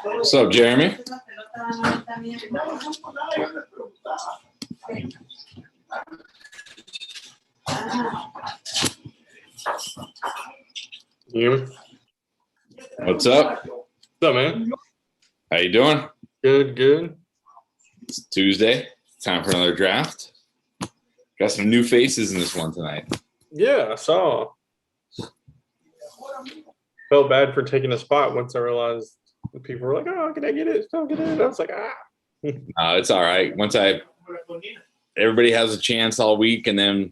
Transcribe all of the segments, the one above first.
What's up, Jeremy? You? What's up? What's up, man? How you doing? Good, good. It's Tuesday. Time for another draft. Got some new faces in this one tonight. Yeah, I saw. Felt bad for taking a spot once I realized people were like, "Oh, can I get it? Don't get it." I was like, It's all right. Everybody has a chance all week, and then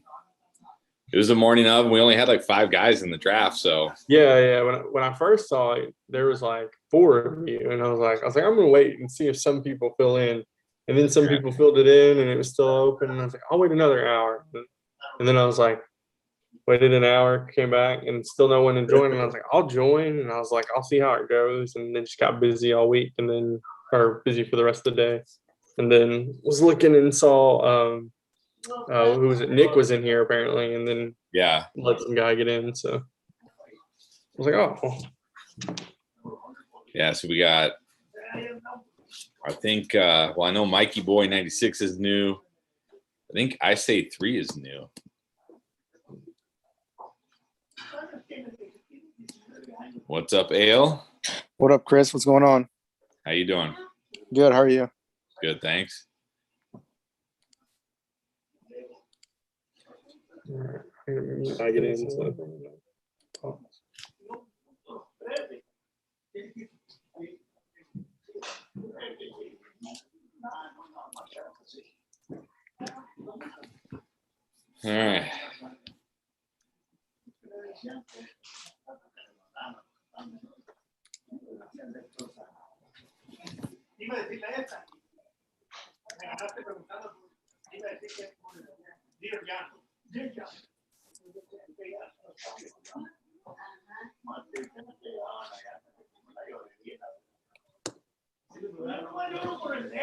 it was the morning of, and we only had like 5 guys in the draft. So yeah. When I first saw it, there was like 4 of you, and I was like, I'm gonna wait and see if some people fill in, and then some people filled it in, and it was still open, and I was like, I'll wait another hour, and then I was like, waited an hour, came back, and still no one to join, and I was like, I'll join, and I was like, I'll see how it goes, and then just got busy all week, and then busy for the rest of the day, and then was looking and saw who was it? Nick was in here apparently, and then let some guy get in. So I was like, oh, yeah. So we got, I think, I know Mikey Boy 96 is new. I think I Say 3 is new. What's up, Ale? What up, Chris? What's going on? How you doing? Good. How are you? Good, thanks. I get in. So. All right.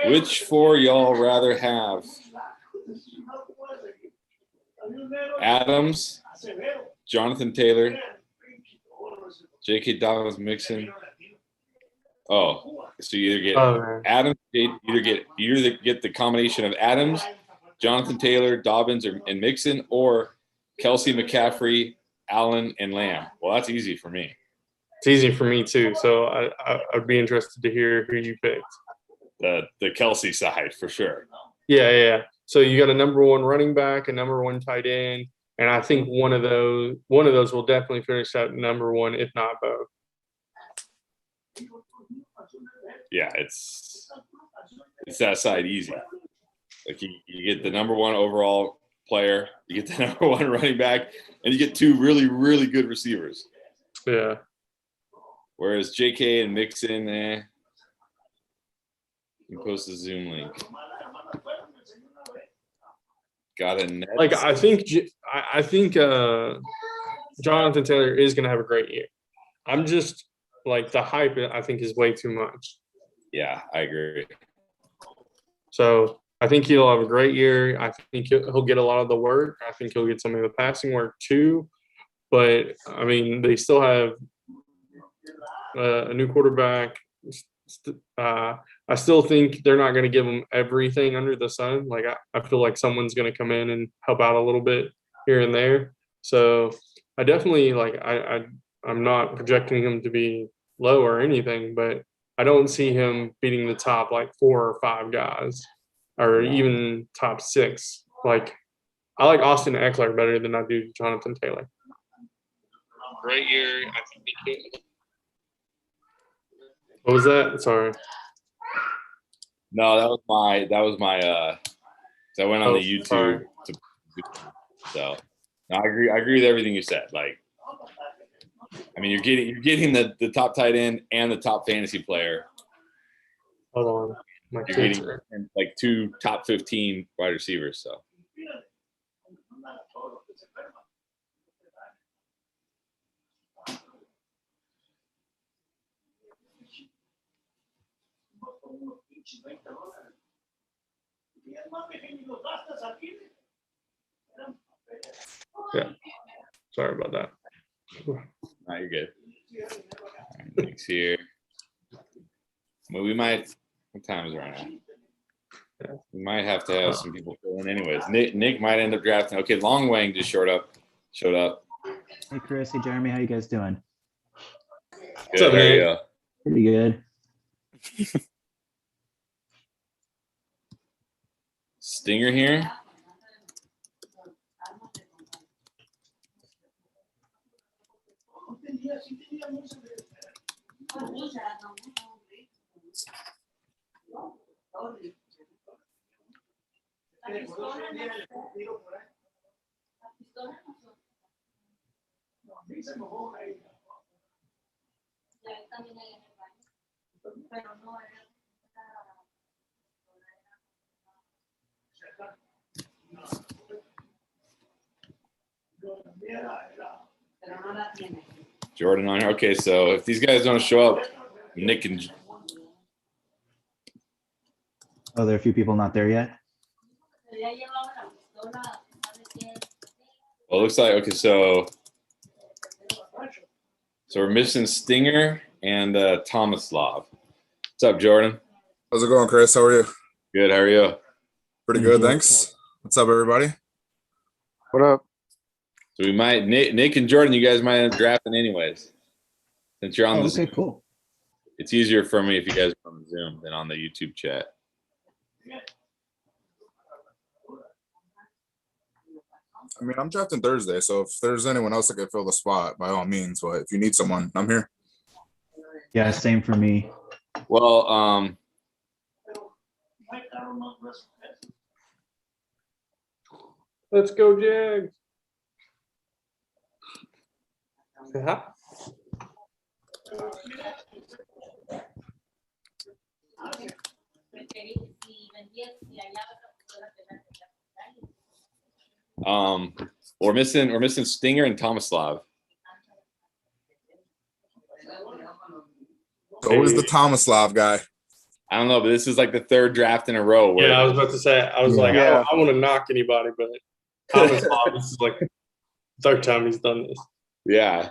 Which 4 y'all rather have? Adams, Jonathan Taylor, J.K. Dobbins Mixon. Oh, so you either get Adams, you either get the combination of Adams, Jonathan Taylor, Dobbins, and Mixon, or Kelsey, McCaffrey, Allen, and Lamb. Well, that's easy for me. It's easy for me too. So I'd be interested to hear who you picked. The Kelsey side for sure. Yeah. So you got a number 1 running back, a number 1 tight end, and I think one of those will definitely finish at number 1, if not both. Yeah, it's that side easy. Like you get the number 1 overall player, you get the number 1 running back, and you get 2 really, really good receivers. Yeah. Whereas JK and Mixon, you can post the Zoom link. Got a net. Like I think Jonathan Taylor is going to have a great year. I'm just like the hype, I think, is way too much. Yeah, I agree. So I think he'll have a great year. I think he'll get a lot of the work. I think he'll get some of the passing work too. But I mean, they still have a new quarterback. I still think they're not going to give him everything under the sun. Like I feel like someone's going to come in and help out a little bit here and there. So I definitely I'm not projecting him to be low or anything, but I don't see him beating the top like 4 or 5 guys, or even top 6. Like I like Austin Eckler better than I do Jonathan Taylor. Great year. I think what was that? Sorry. No, that was my so I went on the YouTube so no, I agree with everything you said. Like I mean you're getting the top tight end and the top fantasy player. Hold on. You're getting like 2 top 15 wide receivers, so Yeah. Sorry about that. No, you're good. All right, Nick's here. Well, we might. What time is it right now? We might have to have some people fill in anyways. Nick might end up drafting. Okay, Long Wang just showed up. Hey Chris, hey Jeremy, how you guys doing? What's up, Good, how are Nick? you? Pretty good. Stinger here. Jordan on here. Okay, so if these guys don't show up, Nick and Oh, there are a few people not there yet. well, it looks like okay. So we're missing Stinger and Tomislav. What's up, Jordan? How's it going, Chris? How are you? Good. How are you? Pretty good, thanks. What's up, everybody? What up? So we might Nick and Jordan. You guys might end up drafting anyways, since you're on Oh, the okay, Zoom. cool. It's easier for me if you guys are on the Zoom than on the YouTube chat. I mean, I'm drafting Thursday, so if there's anyone else that could fill the spot, by all means. But if you need someone, I'm here. Yeah, same for me. Well, Let's go, Jags. Yeah. we're missing Stinger and Tomislav. So is the Tomislav guy. I don't know, but this is like the third draft in a row. Where Yeah, I was about to say. I was like, Yeah. I don't want to knock anybody, but Thomas Bob, this is like the third time he's done this. yeah.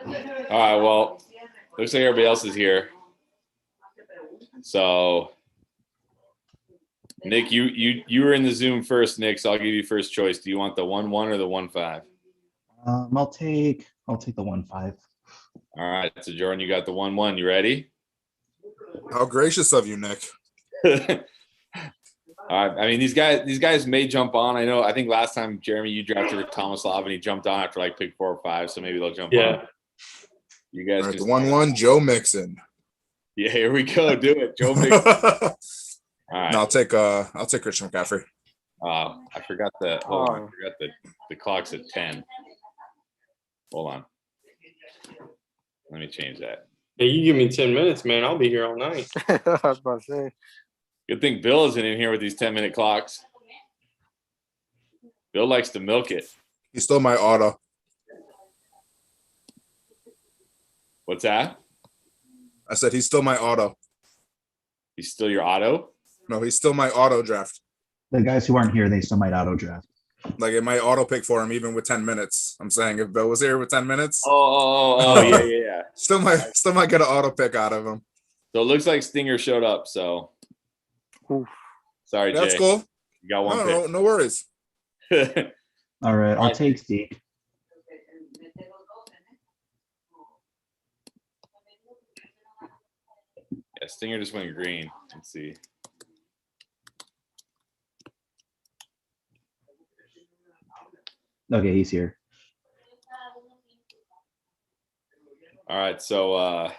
All right. Well, looks like everybody else is here. So, Nick, you were in the Zoom first, Nick. So I'll give you first choice. Do you want the 1-1 or the 1-5? I'll take the 1-5. All right. So Jordan, you got the 1-1. You ready? How gracious of you, Nick. All right. I mean, these guys may jump on. I think last time, Jeremy, you drafted with Tomislav and he jumped on after like pick 4 or 5. So maybe they'll jump on. Yeah. You guys All right, just the 1-1, Joe Mixon. Yeah, here we go. Do it. Joe Mixon. No, All right. I'll take Christian McCaffrey. I forgot the hold on. I forgot the clock's at 10. Hold on. Let me change that. Hey, you give me 10 minutes, man. I'll be here all night. I was about to say. Good thing Bill isn't in here with these 10-minute clocks. Bill likes to milk it. He stole my auto. What's that? I said he's still my auto. He's still your auto? No, he's still my auto draft. The guys who aren't here, they still might auto draft. Like it might auto pick for him even with 10 minutes. I'm saying if Bill was here with 10 minutes, Oh, yeah. still might get an auto pick out of him. So it looks like Stinger showed up. So Oof. sorry, That's Jay. cool. You got one No worries. pick. All right, I'll take Zeke. Yeah, Stinger just went green. Let's see. Okay, he's here. All right, so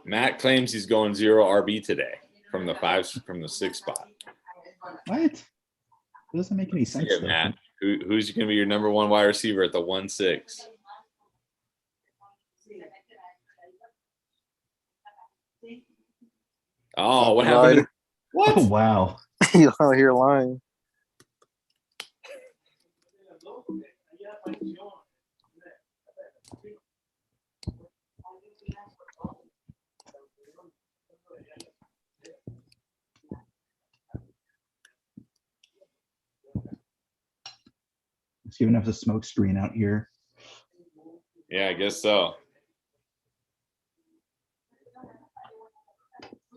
Matt claims he's going 0 RB today from the 6 spot. What? It doesn't make any sense. Yeah, though. Matt. Who's going to be your number 1 wide receiver at the 1-6? Oh, what Lied. happened? What? Oh, wow. You out here lying. It's giving us a smoke screen out here. Yeah, I guess so.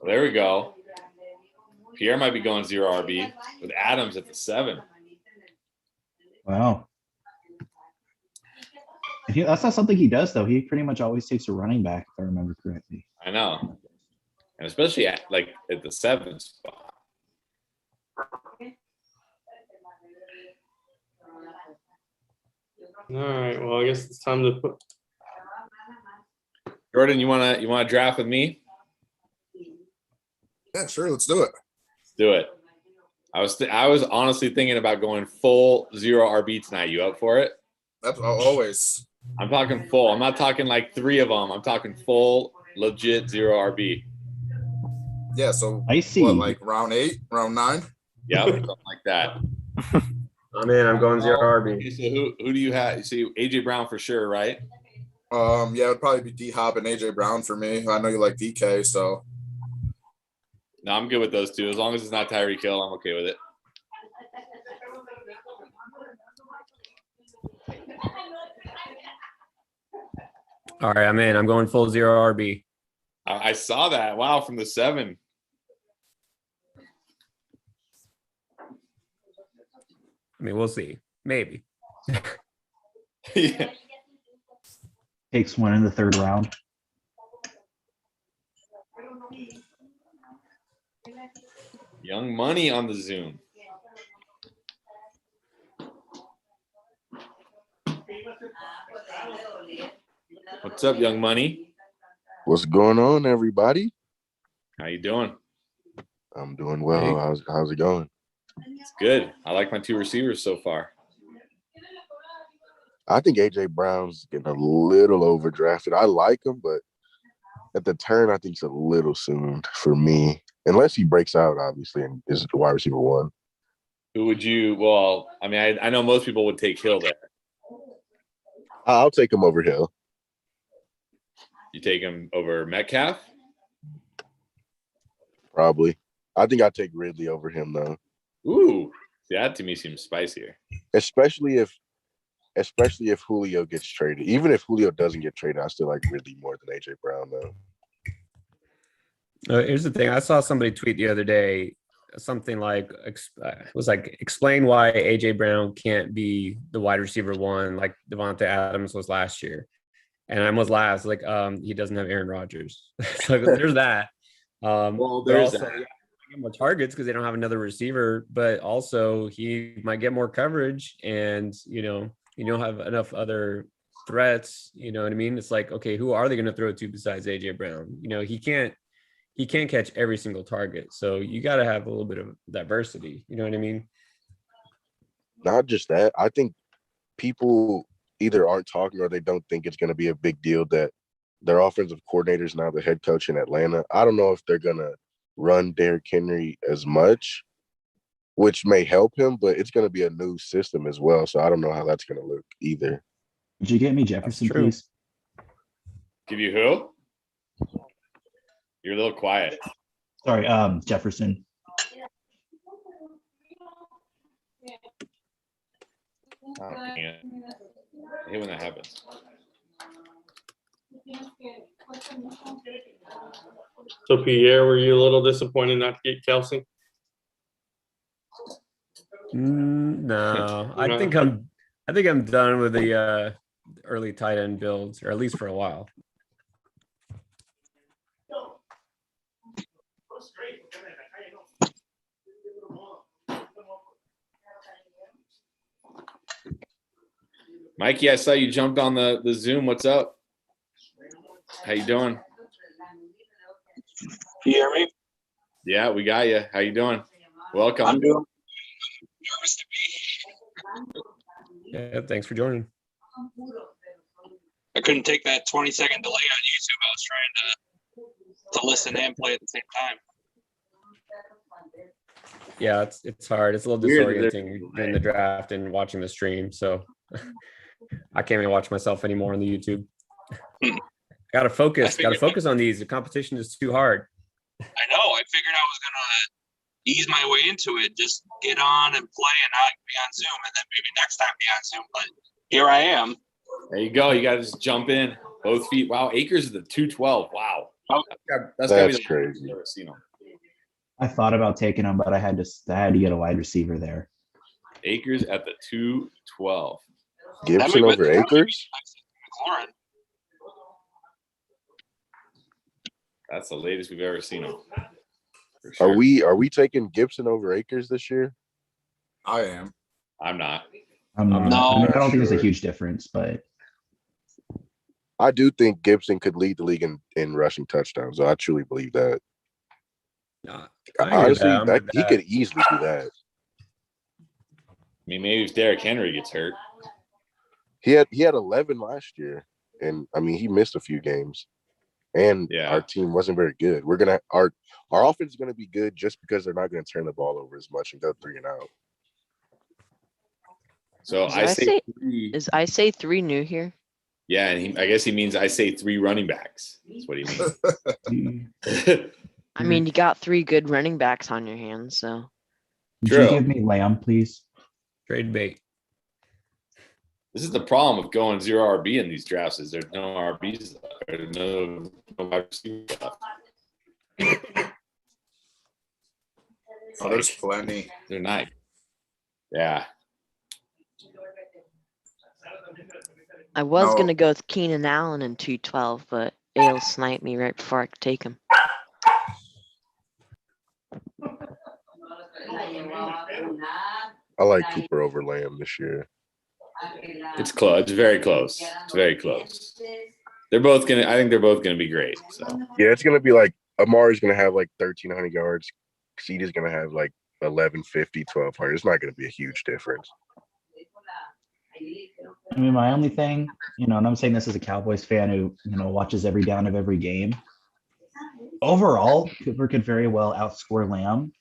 Well, there we go. Pierre might be going 0 RB with Adams at the 7. Wow. That's not something he does, though. He pretty much always takes a running back, if I remember correctly. I know. And especially at the 7 spot. All right. Well, I guess it's time to put. Jordan, you wanna draft with me? Yeah, sure. Let's do it. Let's do it. I was honestly thinking about going full 0 RB tonight. You up for it? That's always. I'm talking full. I'm not talking like 3 of them. I'm talking full, legit 0 RB. Yeah. So I see. what, like round 8, round 9? Yeah, something like that. I'm in. I'm going 0 RB. Okay, so who do you have? You see AJ Brown for sure, right? Yeah, it would probably be D Hop and AJ Brown for me. I know you like DK, so No, I'm good with those two. As long as it's not Tyreek Hill, I'm okay with it. All right, I'm in. I'm going full 0 RB. I saw that. Wow, from the 7. I mean, we'll see. Maybe. Yeah. Takes one in the 3rd round. Young Money on the Zoom. What's up, Young Money? What's going on, everybody? How you doing? I'm doing well. How's it going? It's good. I like my 2 receivers so far. I think AJ Brown's getting a little overdrafted. I like him, but at the turn, I think it's a little soon for me. Unless he breaks out, obviously, and is the wide receiver 1. Who would you? Well, I mean, I know most people would take Hill there. I'll take him over Hill. You take him over Metcalf? Probably. I think I'd take Ridley over him, though. Ooh, that to me seems spicier. Especially if Julio gets traded. Even if Julio doesn't get traded, I still like Ridley more than AJ Brown, though. Here's the thing. I saw somebody tweet the other day something like explain why AJ Brown can't be the wide receiver 1 like Devontae Adams was last year. And I was last he doesn't have Aaron Rodgers. So there's that. Well, there's that. Yeah, get more targets because they don't have another receiver, but also he might get more coverage, and you don't have enough other threats. You know what I mean? It's like, okay, who are they going to throw to besides AJ Brown? He can't catch every single target, so you got to have a little bit of diversity. You know what I mean? Not just that. I think people either aren't talking or they don't think it's going to be a big deal that their offensive coordinator is now the head coach in Atlanta. I don't know if they're going to run Derrick Henry as much, which may help him, but it's going to be a new system as well. So I don't know how that's going to look either. Would you get me Jefferson, please? Give you who? You're a little quiet. Sorry, Jefferson. Oh, dang it. I hate when that happens. So Pierre, were you a little disappointed not to get Kelsey? No, I think I'm done with the early tight end builds, or at least for a while. Mikey, I saw you jumped on the Zoom. What's up? How you doing? Can you hear me? Yeah, we got you. How you doing? Welcome. I'm doing nervous to be. Yeah, thanks for joining. I couldn't take that 20-second delay on YouTube. I was trying to listen and play at the same time. Yeah, it's hard. It's a little Weird that disorienting during the draft and watching the stream. So I can't even watch myself anymore on the YouTube. Gotta focus. Gotta focus on these. The competition is too hard. I know. I figured I was gonna ease my way into it, just get on and play and not be on Zoom, and then maybe next time be on Zoom. But here I am. There you go. You got to just jump in. Both feet. Wow. Akers is the 212. Wow. That's gotta be the crazy. I've ever seen him. I thought about taking him, but I had to get a wide receiver there. Akers at the 212. Gibson over Akers? McLaurin. That's the latest we've ever seen him. For Are sure. we taking Gibson over Akers this year? I am. I'm not. I'm not. No. I don't think there's a Sure. huge difference, but I do think Gibson could lead the league in rushing touchdowns. I truly believe that. Honestly, he could easily do that. I mean, maybe if Derrick Henry gets hurt. He had 11 last year, and I mean he missed a few games, and our team wasn't very good. Our offense is gonna be good just because they're not gonna turn the ball over as much and go 3 and out. So Is I say three. Is I say 3 new here? Yeah, and I guess he means I say 3 running backs. That's what he means. I mean, you got 3 good running backs on your hands, so. could True. you give me Lamb, please? Trade bait. This is the problem with going 0 RB in these drafts is there's no RBs left. There's no wide receivers left. Oh, there's plenty. They're nice. Yeah. I was No. gonna go with Keenan Allen in 212, but Ale sniped me right before I could take him. I like Cooper over Lamb this year. It's close. It's very close. It's very close. I think they're both gonna be great. So Yeah, it's gonna be like Amari's gonna have like 1,300 yards. CeeDee's gonna have like 1,150, 1,200. It's not gonna be a huge difference. I mean, my only thing, and I'm saying this as a Cowboys fan who, watches every down of every game. Overall, Cooper could very well outscore Lamb,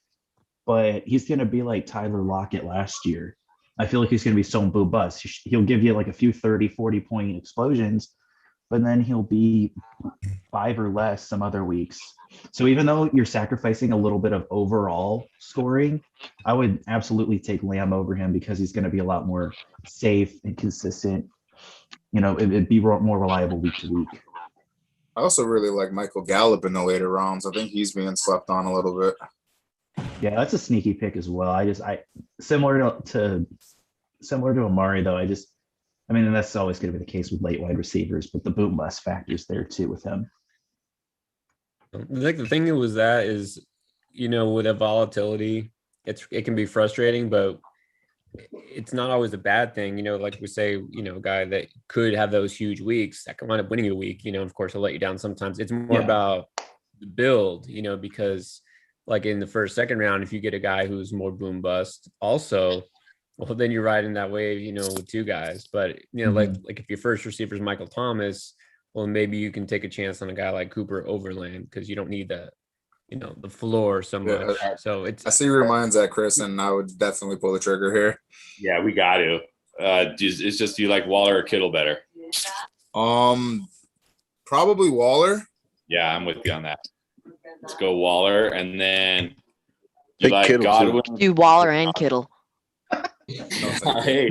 but he's going to be like Tyler Lockett last year. I feel like he's going to be so boom bust. He'll give you like a few 30, 40-point explosions, but then he'll be 5 or less some other weeks. So even though you're sacrificing a little bit of overall scoring, I would absolutely take Lamb over him because he's going to be a lot more safe and consistent. It'd be more reliable week to week. I also really like Michael Gallup in the later rounds. I think he's being slept on a little bit. Yeah, that's a sneaky pick as well. Similar to Amari though. And that's always going to be the case with late wide receivers, but the boom bust factors there too with him. Like the thing was that is, with the volatility, it can be frustrating, but it's not always a bad thing. Like we say, a guy that could have those huge weeks that can wind up winning a week. Of course, he'll let you down sometimes. It's more about the build, because like in the first, second round, if you get a guy who's more boom bust, also, well, then you're riding that wave, with 2 guys. But like if your first receiver is Michael Thomas, well, maybe you can take a chance on a guy like Cooper over Lamb because you don't need that, the floor so much. So I see where your mind's at, Chris, and I would definitely pull the trigger here. yeah, we got to. It's just you like Waller or Kittle better. Probably Waller. Yeah, I'm with you on that. Let's go Waller, and then you Take like Kittle, Godwin. Do Waller and Kittle. Hey,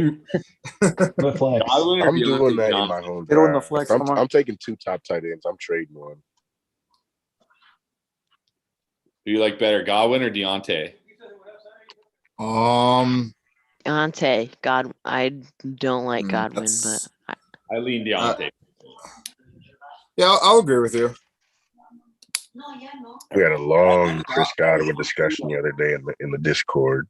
What flex? Godwin or I'm doing Deontay that in Johnson? my home Get on the draft. flex, I'm, come on. I'm taking 2 top tight ends. I'm trading one. Who you like better, Godwin or Deontay? Deontay, I don't like Godwin, that's- but I lean Deontay. Yeah, I'll agree with you. We had a long Chris Godwin discussion the other day in the Discord.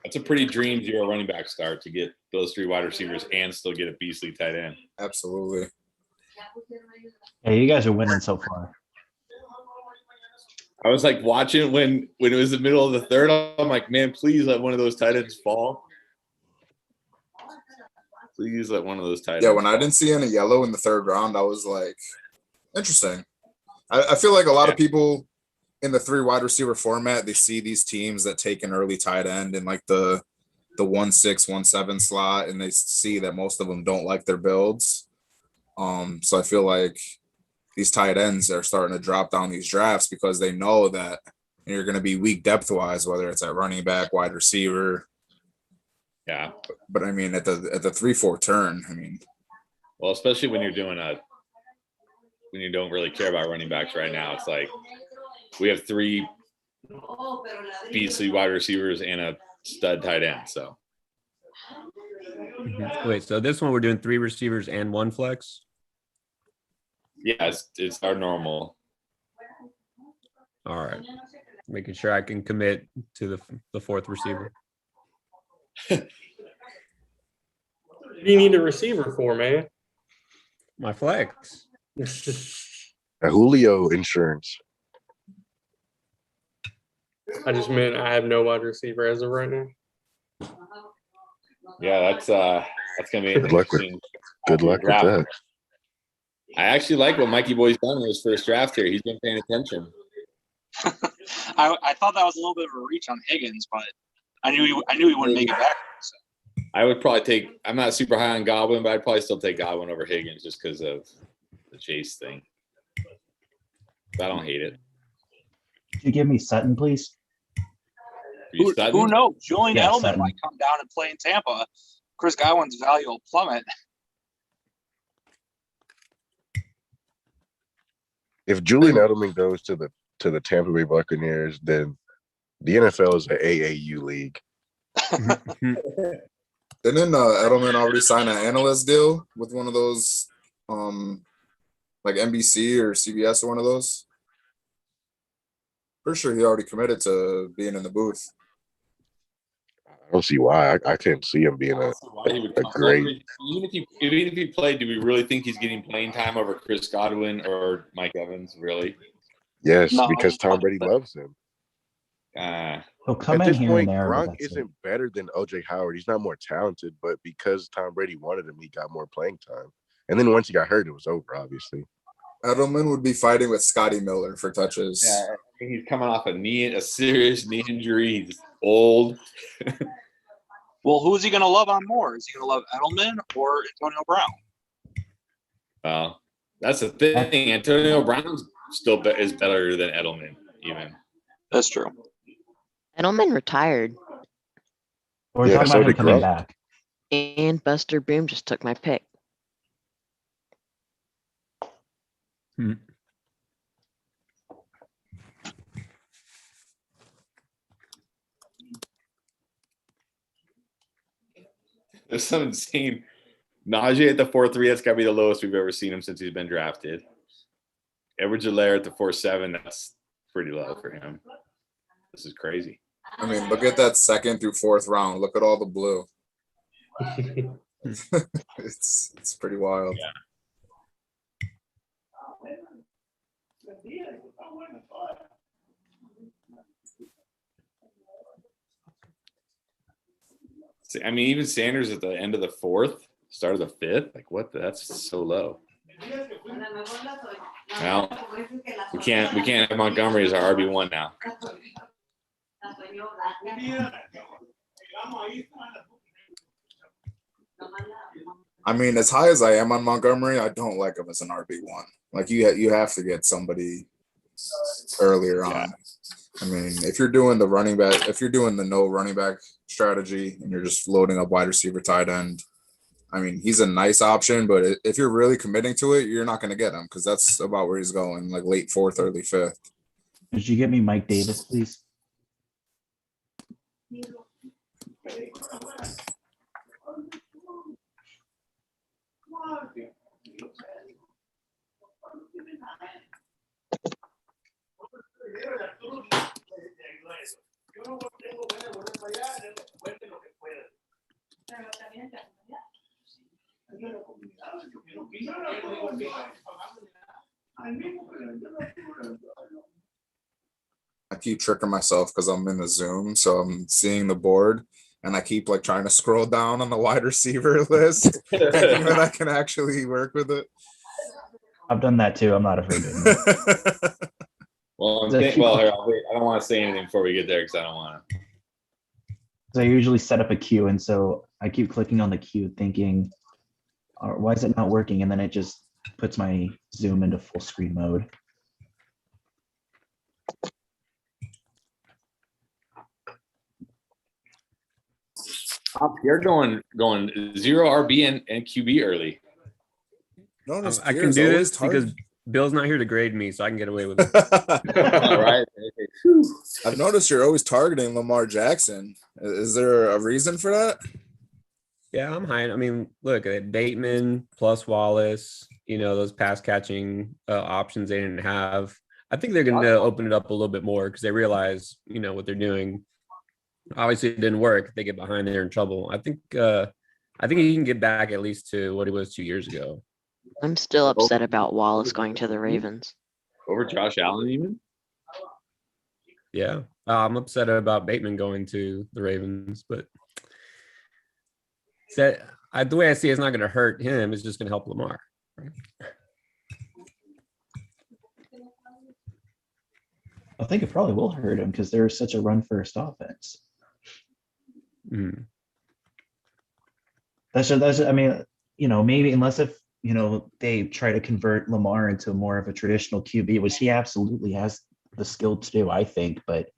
That's a pretty dream 0 running back start to get those 3 wide receivers and still get a beastly tight end. Absolutely. Hey, you guys are winning so far. I was like watching when it was the middle of the third. I'm like, man, please let one of those tight ends fall. Please let one of those tight ends. Yeah, when I fall. didn't see any yellow in the 3rd round, I was like, interesting. I feel like a lot of people in the 3 wide receiver format, they see these teams that take an early tight end in like the 1-6, 1-7 slot, and they see that most of them don't like their builds. So I feel like these tight ends are starting to drop down these drafts because they know that you're going to be weak depth wise, whether it's at running back, wide receiver. Yeah. But I mean, at the 3-4 turn, I mean, well, especially when you're doing when you don't really care about running backs right now, it's like we have 3 beastly wide receivers and a stud tight end. So Wait, so this one we're doing 3 receivers and 1 flex? yeah, it's our normal. All right. Making sure I can commit to the 4th receiver. What do you need a receiver for, man? My flex. A Julio insurance. I just meant I have no wide receiver as of right now. Yeah, that's gonna be Good luck with draft. that. I actually like what Mikey Boy's done in his first draft here. He's been paying attention. I thought that was a little bit of a reach on Higgins, but I knew he wouldn't make it back. So. I would probably I'm not super high on Godwin, but I'd probably still take Godwin over Higgins just because of the Chase thing. But I don't hate it. Could you give me Sutton, please? Who knows? Julian Yeah, Edelman Sutton. might come down and play in Tampa. Chris Godwin's value will plummet. If Julian Edelman goes to the Tampa Bay Buccaneers, then the NFL is an AAU league. didn't Edelman already sign an analyst deal with one of those, like NBC or CBS or one of those? Pretty sure he already committed to being in the booth. I don't see why. I can't see him being a great. Even if he played, do we really think he's getting playing time over Chris Godwin or Mike Evans? Really? Yes, No, because Tom Brady loves him. He'll come At in this here point, and there. but Gronk that's it. isn't better than OJ Howard. He's not more talented, but because Tom Brady wanted him, he got more playing time. And then once he got hurt, it was over, obviously. Edelman would be fighting with Scotty Miller for touches. Yeah, I think he's coming off a serious knee injury. He's old. Well, who's he going to love on more? Is he going to love Edelman or Antonio Brown? Well, that's the thing. Antonio Brown's still is better than Edelman, even. That's true. Edelman retired, We're Yeah, talking so about him did coming Gronk. back. and Buster Boom just took my pick. There's some insane Najee at the 4.3. That's got to be the lowest we've ever seen him since he's been drafted. Edward Jallaire at the 4.7. That's pretty low for him. This is crazy. I mean, look at that 2nd through 4th round. Look at all the blue. It's pretty wild. Yeah. I mean, even Sanders at the end of the 4th, start of the 5th. Like, what? That's so low. Well, we can't have Montgomery as our RB1 now. I mean, as high as I am on Montgomery, I don't like him as an RB1. Like you have to get somebody earlier on. Yeah. I mean, if you're doing the running back, if you're doing the no running back strategy and you're just loading up wide receiver tight end, I mean, he's a nice option, but if you're really committing to it, you're not going to get him because that's about where he's going, like late 4th, early 5th. Could you get me Mike Davis, please? I keep tricking myself because I'm in the Zoom, so I'm seeing the board, and I keep like trying to scroll down on the wide receiver list, thinking that I can actually work with it. I've done that too. I'm not afraid to admit. Well, if you well, click- here, I'll wait. I don't want to say anything before we get there because I don't want to. I usually set up a queue, and so I keep clicking on the queue, thinking, why is it not working? And then it just puts my Zoom into full screen mode. You're going 0 RB and QB early. Notice I can Pierre's do always this because target- Bill's not here to grade me, so I can get away with it. All right. Okay. Whew. I've noticed you're always targeting Lamar Jackson. Is there a reason for that? Yeah, I'm high. I mean, look at Bateman plus Wallace, those pass catching options they didn't have. I think they're going to open it up a little bit more because they realize, what they're doing. Obviously, it didn't work. If they get behind, they're in trouble. I think he can get back at least to what he was 2 years ago. I'm still upset about Wallace going to the Ravens. Over Josh Allen, even. Yeah, I'm upset about Bateman going to the Ravens, but the way I see it's not going to hurt him. It's just going to help Lamar. I think it probably will hurt him because they're such a run-first offense. Mm. That's I mean, maybe unless if they try to convert Lamar into more of a traditional QB, which he absolutely has the skill to do, I think, but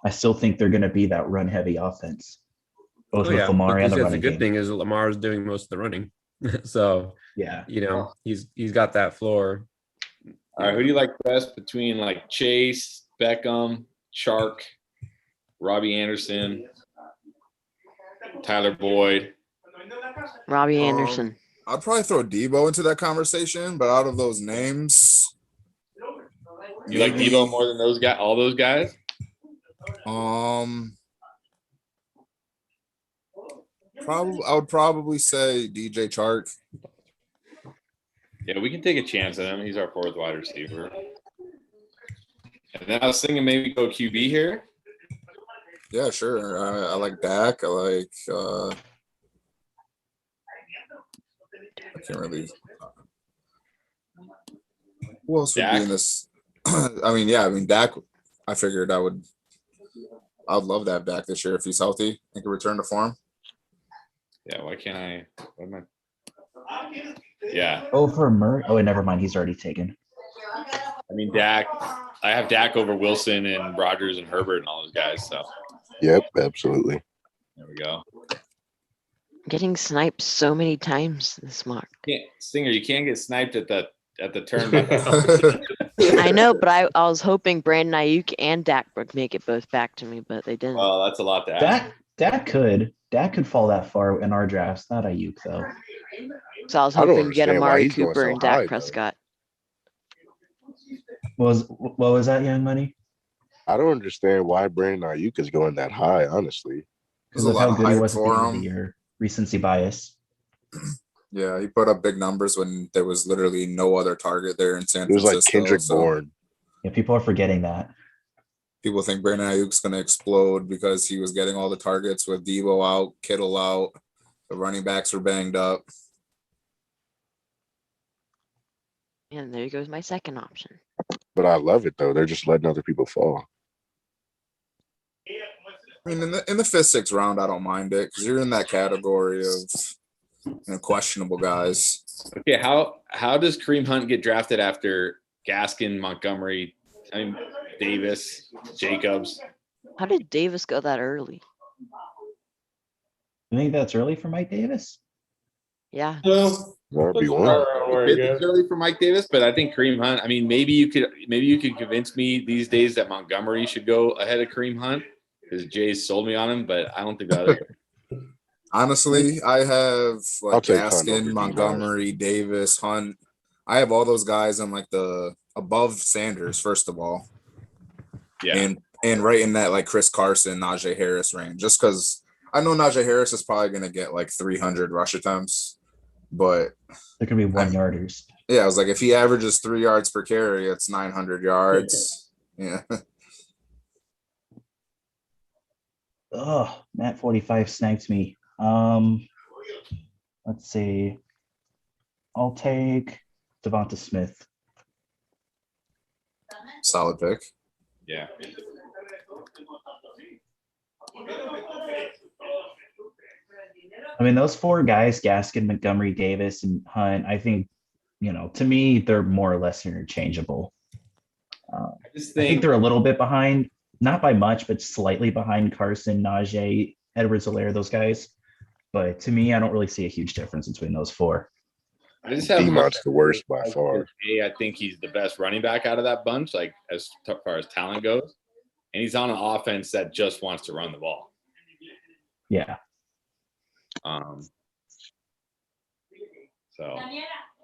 I still think they're going to be that run-heavy offense, both with Lamar and the running good game. thing is Lamar is doing most of the running, so Yeah, he's got that floor. All right, who do you like best between like Chase, Beckham, Chark, Robbie Anderson, Tyler Boyd? Robbie Anderson. I'd probably throw Debo into that conversation, but out of those names, You like Debo more than those guys? All those guys? I would probably say DJ Chark. Yeah, we can take a chance on him. He's our fourth wide receiver. And then I was thinking maybe go QB here. Yeah, sure. I like Dak. I like. I can't really. Who else would Dak? be in this? I mean, Dak. I figured I'd love to have Dak this year if he's healthy and can return to form. Yeah, why can't I? Why am I? Yeah. Over Murray. Oh, never mind. He's already taken. I mean, Dak. I have Dak over Wilson and Rodgers and Herbert and all those guys. So Yep, absolutely. there we go. Getting sniped so many times this mark. Stinger, you can't get sniped at the turn. I know, but I was hoping Brandon Ayuk and Dak would make it both back to me, but they didn't. Well, that's a lot to ask. Dak could fall that far in our drafts. Not Ayuk though. So I was I don't hoping to get understand why Amari he's going Cooper so and Dak high, though. Prescott. What was that, Young Money? I don't understand why Brandon Ayuk is going that high, honestly. Because There's of a lot how of good he hype was at the for end of the him. year. Recency bias. Yeah, he put up big numbers when there was literally no other target there in San It was like Francisco. Kendrick so Bourne. Yeah, people are forgetting that. people think Brandon Ayuk's going to explode because he was getting all the targets with Debo out, Kittle out, the running backs were banged up. And there goes my second option. But I love it, though. They're just letting other people fall. I mean, in the fifth, sixth round, I don't mind it because you're in that category of questionable guys. Okay, how does Kareem Hunt get drafted after Gaskin, Montgomery, Davis, Jacobs? How did Davis go that early? You think that's early for Mike Davis? Yeah. RB1. It's early for Mike Davis, but I think Kareem Hunt. I mean, maybe you could convince me these days that Montgomery should go ahead of Kareem Hunt because Jay's sold me on him, but I don't think that. Honestly, I have I'll like take Hunt over Gaskin, Debo. Montgomery, Davis, Hunt. I have all those guys in like the above Sanders, first of all. Yeah. And right in that like Chris Carson, Najee Harris range, just because I know Najee Harris is probably going to get like 300 rush attempts, but They're gonna be 1-yarders. yeah, I was like, if he averages 3 yards per carry, it's 900 yards. Yeah. Oh, Matt 45 sniped me. Let's see. I'll take Devonta Smith. Solid pick. Yeah. I mean, those four guys, Gaskin, Montgomery, Davis, and Hunt, I think, to me, they're more or less interchangeable. I just I think think they're a little bit behind, not by much, but slightly behind Carson, Najee, Edwards-Helaire, those guys. But to me, I don't really see a huge difference between those four. I just have D-Mont's the worst by far. I think he's the best running back out of that bunch, like as far as talent goes. And he's on an offense that just wants to run the ball. Yeah. So,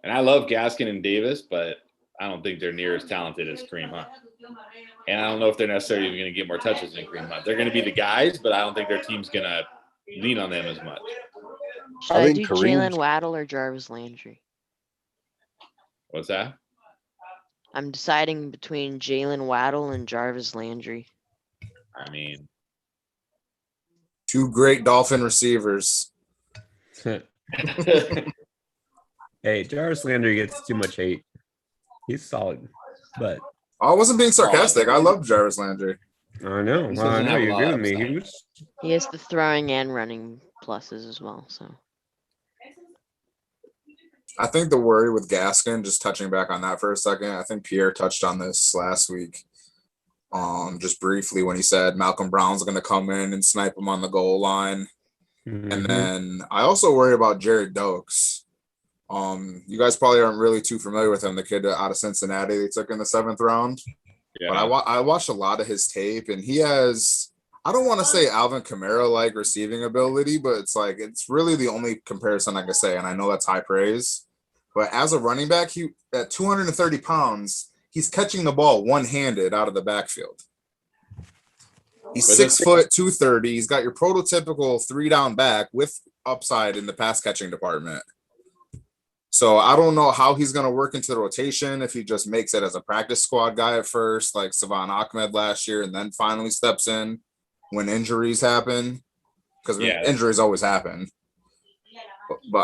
and I love Gaskin and Davis, but I don't think they're near as talented as Kareem Hunt. And I don't know if they're necessarily going to get more touches than Kareem Hunt. They're going to be the guys, but I don't think their team's going to lean on them as much. Should I I think do Kareem's- Jalen Waddle or Jarvis Landry? What's that? I'm deciding between Jalen Waddle and Jarvis Landry. I mean, Two great Dolphin receivers. Hey, Jarvis Landry gets too much hate. He's solid, but I wasn't being sarcastic. I love Jarvis Landry. I know. He Well, I doesn't know have a you lot agree of with me. He upside. was He has the throwing and running pluses as well. So I think the worry with Gaskin, just touching back on that for a second, I think Pierre touched on this last week. Just briefly when he said Malcolm Brown's going to come in and snipe him on the goal line. And Mhm. then I also worry about Jared Dokes. You guys probably aren't really too familiar with him, the kid out of Cincinnati they took in the 7th round. yeah. But I watched a lot of his tape, and he has, I don't want to say Alvin Kamara like receiving ability, but it's really the only comparison I can say, and I know that's high praise. But as a running back, he at 230 pounds, he's catching the ball one-handed out of the backfield. He's But 6 foot 230. He's got your prototypical 3-down back with upside in the pass catching department. So I don't know how he's going to work into the rotation, if he just makes it as a practice squad guy at first, like Savon Ahmed last year, and then finally steps in when injuries happen, because injuries always happen. But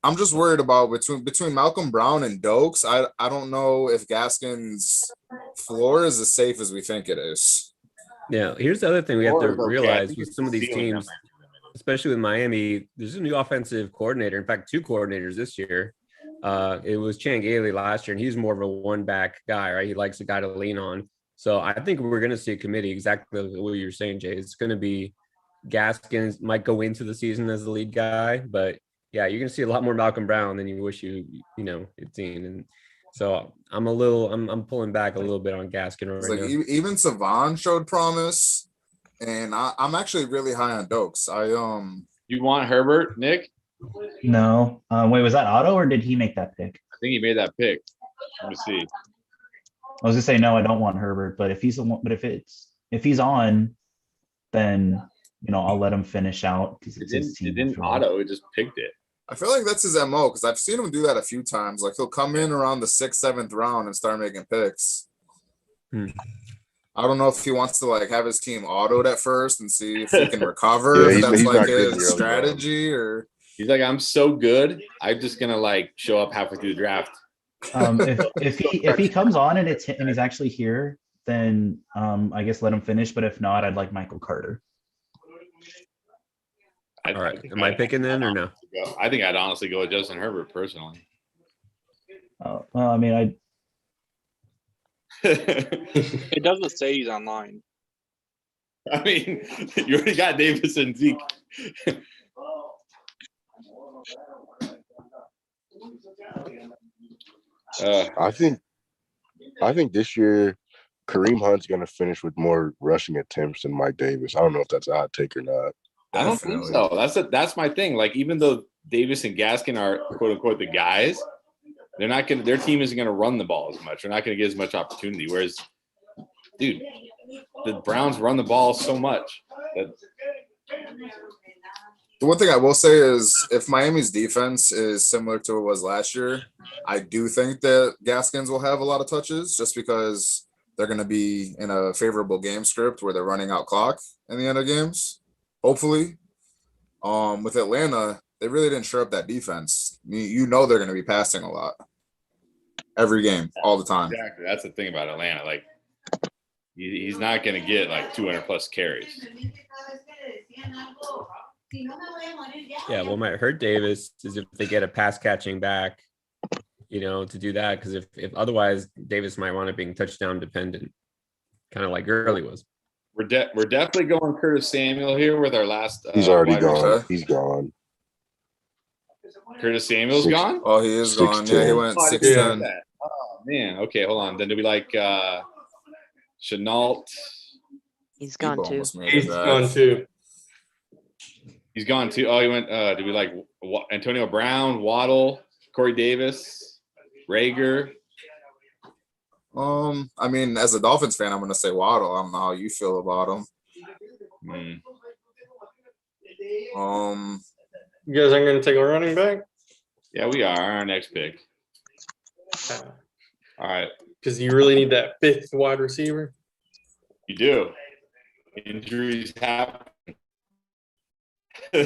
I'm just worried about between Malcolm Brown and Dokes. I don't know if Gaskin's floor is as safe as we think it is. Yeah, here's the other thing we have to Or, okay, I realize think with it's some of these ceiling teams, especially with Miami, there's a new offensive coordinator. In fact, two coordinators this year. It was Chan Gailey last year, and he's more of a one-back guy, right? He likes a guy to lean on. So I think we're going to see a committee exactly what you're saying, Jay. It's going to be Gaskins might go into the season as the lead guy, but yeah, you're going to see a lot more Malcolm Brown than you wish you'd seen. And so I'm pulling back a little bit on Gaskin right now. Even Savon showed promise, and I'm actually really high on Dokes. You want Herbert, Nick? No. Wait, was that Otto or did he make that pick? I think he made that pick. Let me see. I was gonna say no, I don't want Herbert, but if he's on, then I'll let him finish out because It it's his didn't, team. it didn't auto. It just picked it. I feel like that's his MO, because I've seen him do that a few times. Like he'll come in around the 6th, 7th round and start making picks. I don't know if he wants to have his team autoed at first and see if he can recover. Yeah, if that's he's not like good in the his early strategy, or He's like, I'm so good. I'm just gonna show up halfway through the draft. If he comes on and he's actually here, then I guess let him finish. But if not, I'd like Michael Carter. All right, am I picking then or no? I think I'd honestly go with Justin Herbert personally. Well, I mean, It doesn't say he's online. I mean, you already got Davis and Zeke. I think this year Kareem Hunt's going to finish with more rushing attempts than Mike Davis. I don't know if that's a hot take or not. I don't think so. That's my thing. Even though Davis and Gaskin are quote unquote the guys, they're not gonna. Their team isn't gonna run the ball as much. They're not gonna get as much opportunity. Whereas, dude, the Browns run the ball so much. The one thing I will say is if Miami's defense is similar to what it was last year, I do think that Gaskins will have a lot of touches just because they're going to be in a favorable game script where they're running out clock in the end of games. Hopefully. With Atlanta, they really didn't shore up that defense. They're going to be passing a lot. Every game, all the time. Exactly. That's the thing about Atlanta. He's not going to get like 200 plus carries. Yeah, what might hurt Davis is if they get a pass catching back, to do that. Because if otherwise, Davis might want it being touchdown dependent, kind of like Gurley was. We're definitely going Curtis Samuel here with our last. He's already wide gone. receiver. He's gone. Curtis Samuel's gone? Oh, he is gone. Yeah, he went Oh, I didn't see 6'10". that. Oh man. Okay, hold on. Then do we like Chenault? He's gone too. He's gone too. He's gone too. Oh, he went. Do we like Antonio Brown, Waddle, Corey Davis, Rager? I mean, as a Dolphins fan, I'm going to say Waddle. I don't know how you feel about him. You guys aren't going to take a running back? Yeah, we are. Our next pick. All right. Because you really need that fifth wide receiver. You do. Injuries happen. All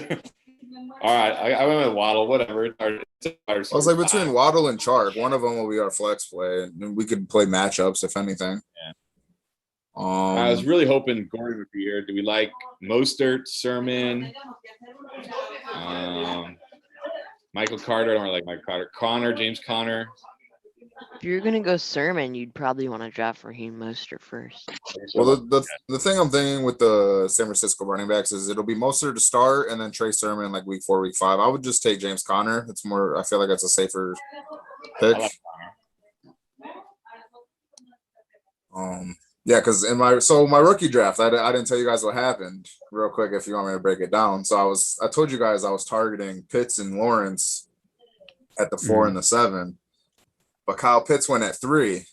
right. I went with Waddle. Whatever. I was like between Waddle and Chark. One of them will be our flex play, and we could play matchups if anything. Yeah. I was really hoping Gordon would be here. Do we like Mostert, Sermon, Michael Carter? I don't really like Michael Carter. Connor, James Conner. If you're gonna go Sermon, you'd probably want to draft Raheem Mostert first. Well, the thing I'm thinking with the San Francisco running backs is it'll be Mostert to start, and then Trey Sermon like week 4, week 5. I would just take James Conner. It's more. I feel like that's a safer pick. Yeah, because in my rookie draft, I didn't tell you guys what happened real quick if you want me to break it down. So I told you guys I was targeting Pitts and Lawrence at the 4 and the 7, but Kyle Pitts went at 3.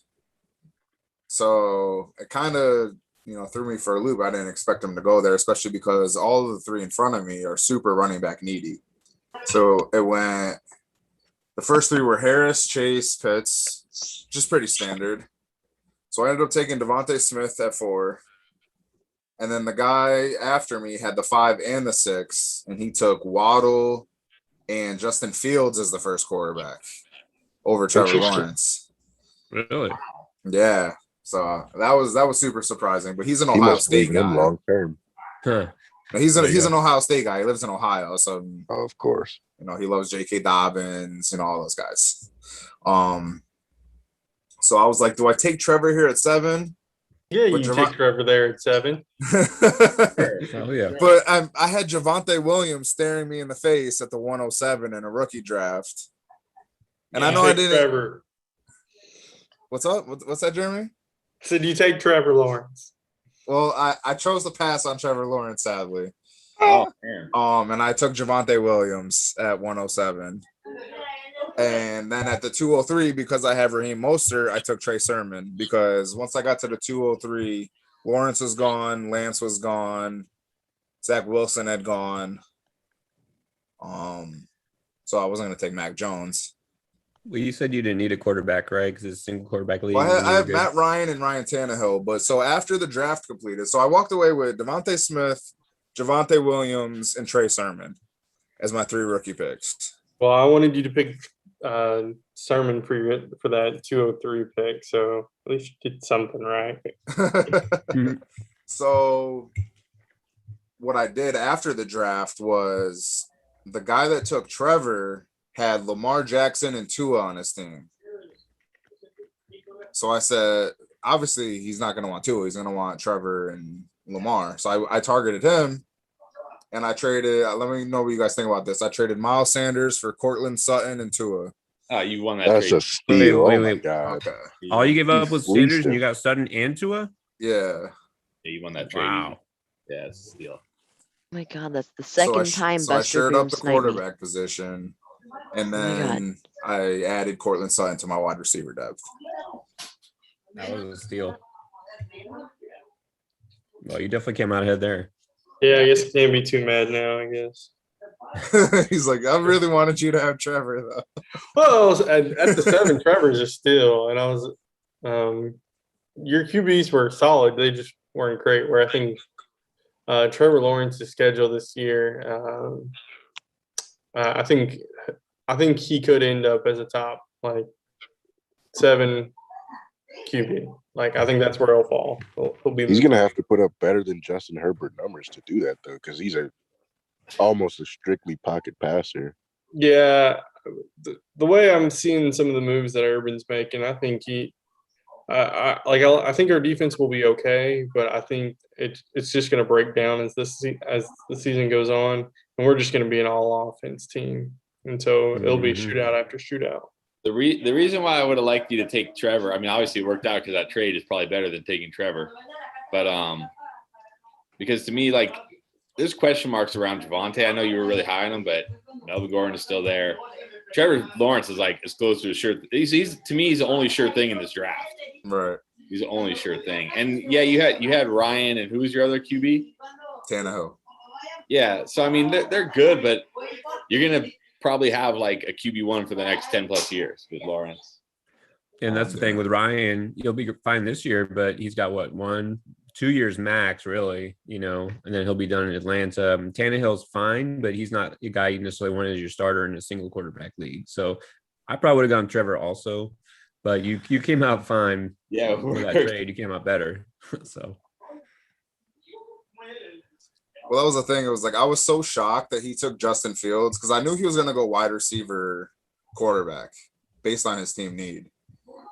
So it kind of threw me for a loop. I didn't expect him to go there, especially because all of the 3 in front of me are super running back needy. So it went. The first 3 were Harris, Chase, Pitts, just pretty standard. So I ended up taking Devontae Smith at 4. And then the guy after me had the 5 and the 6, and he took Waddle and Justin Fields as the first quarterback over Trevor Lawrence. Really? Yeah. So that was super surprising. But he's an Ohio State guy. Long term. Huh. He's an Ohio State guy. He lives in Ohio. So of course. He loves J.K. Dobbins, all those guys. So I was like, do I take Trevor here at 7? Yeah, you take Trevor there at 7. Oh, yeah. But I had Javonte Williams staring me in the face at the 107 in a rookie draft. And I know I didn't. Trevor. What's up? What's that, Jeremy? So do you take Trevor Lawrence? Well, I chose to pass on Trevor Lawrence, sadly. Oh, man. And I took Javonte Williams at 107. And then at the 203, because I have Raheem Mostert, I took Trey Sermon because once I got to the 203, Lawrence was gone, Lance was gone, Zach Wilson had gone. So I wasn't going to take Mac Jones. Well, you said you didn't need a quarterback, right? Because it's a single quarterback league. Well, I have Matt Ryan and Ryan Tannehill. But so after the draft completed, so I walked away with Devontae Smith, Javonte Williams, and Trey Sermon as my 3 rookie picks. Well, I wanted you to pick Sermon for that 203 pick, so at least you did something right. So what I did after the draft was the guy that took Trevor had Lamar Jackson and Tua on his team. So I said, obviously he's not going to want Tua. He's going to want Trevor and Lamar. So I targeted him. And I traded, let me know what you guys think about this. I traded Miles Sanders for Cortland Sutton and Tua. Oh, you won that That's trade. a steal. Wait. Oh, my God. Okay. All you gave up was fleeced Sanders, and him. you got Sutton and Tua? Yeah. Yeah, you won that trade. Wow. Yeah, it's a steal. Oh my God, that's the second time So I Buster shared Boom up the sniped me. quarterback position. And Oh my then I added Cortland Sutton to my wide receiver depth. That was a steal. Well, you definitely came out ahead there. Yeah, I guess I can't be too mad now, I guess. He's like, I really wanted you to have Trevor, though. Well, at the 7, Trevor's a steal, and I was your QBs were solid. They just weren't great. Where I think Trevor Lawrence's schedule this year, I think he could end up as a top 7 QB. Like, I think that's where he'll fall. He'll be. He's gonna have to put up better than Justin Herbert numbers to do that though, because he's almost a strictly pocket passer. Yeah, the way I'm seeing some of the moves that Urban's making, I think I think our defense will be okay, but I think it's just going to break down as the season goes on, and we're just going to be an all offense team, and so it'll be shootout after shootout. The reason why I would have liked you to take Trevor, I mean, obviously it worked out because that trade is probably better than taking Trevor, but because to me, like, there's question marks around Javonte. I know you were really high on him, but Melvin Gordon is still there. Trevor Lawrence is like as close to a sure. He's to me, he's the only sure thing in this draft. Right. He's the only sure thing. And yeah, you had Ryan, and who was your other QB? Tannehill. Yeah. So I mean, they're good, but you're gonna probably have like a QB1 for the next 10 plus years with Lawrence. And that's the thing with Ryan. He'll be fine this year, but he's got what 1-2 years max, really, and then he'll be done in Atlanta. Tannehill's fine, but he's not a guy you necessarily want as your starter in a single quarterback league. So I probably would have gone Trevor also, but you came out fine. Yeah, for that trade, you came out better. So. Well, that was the thing. It was like I was so shocked that he took Justin Fields because I knew he was going to go wide receiver quarterback based on his team need.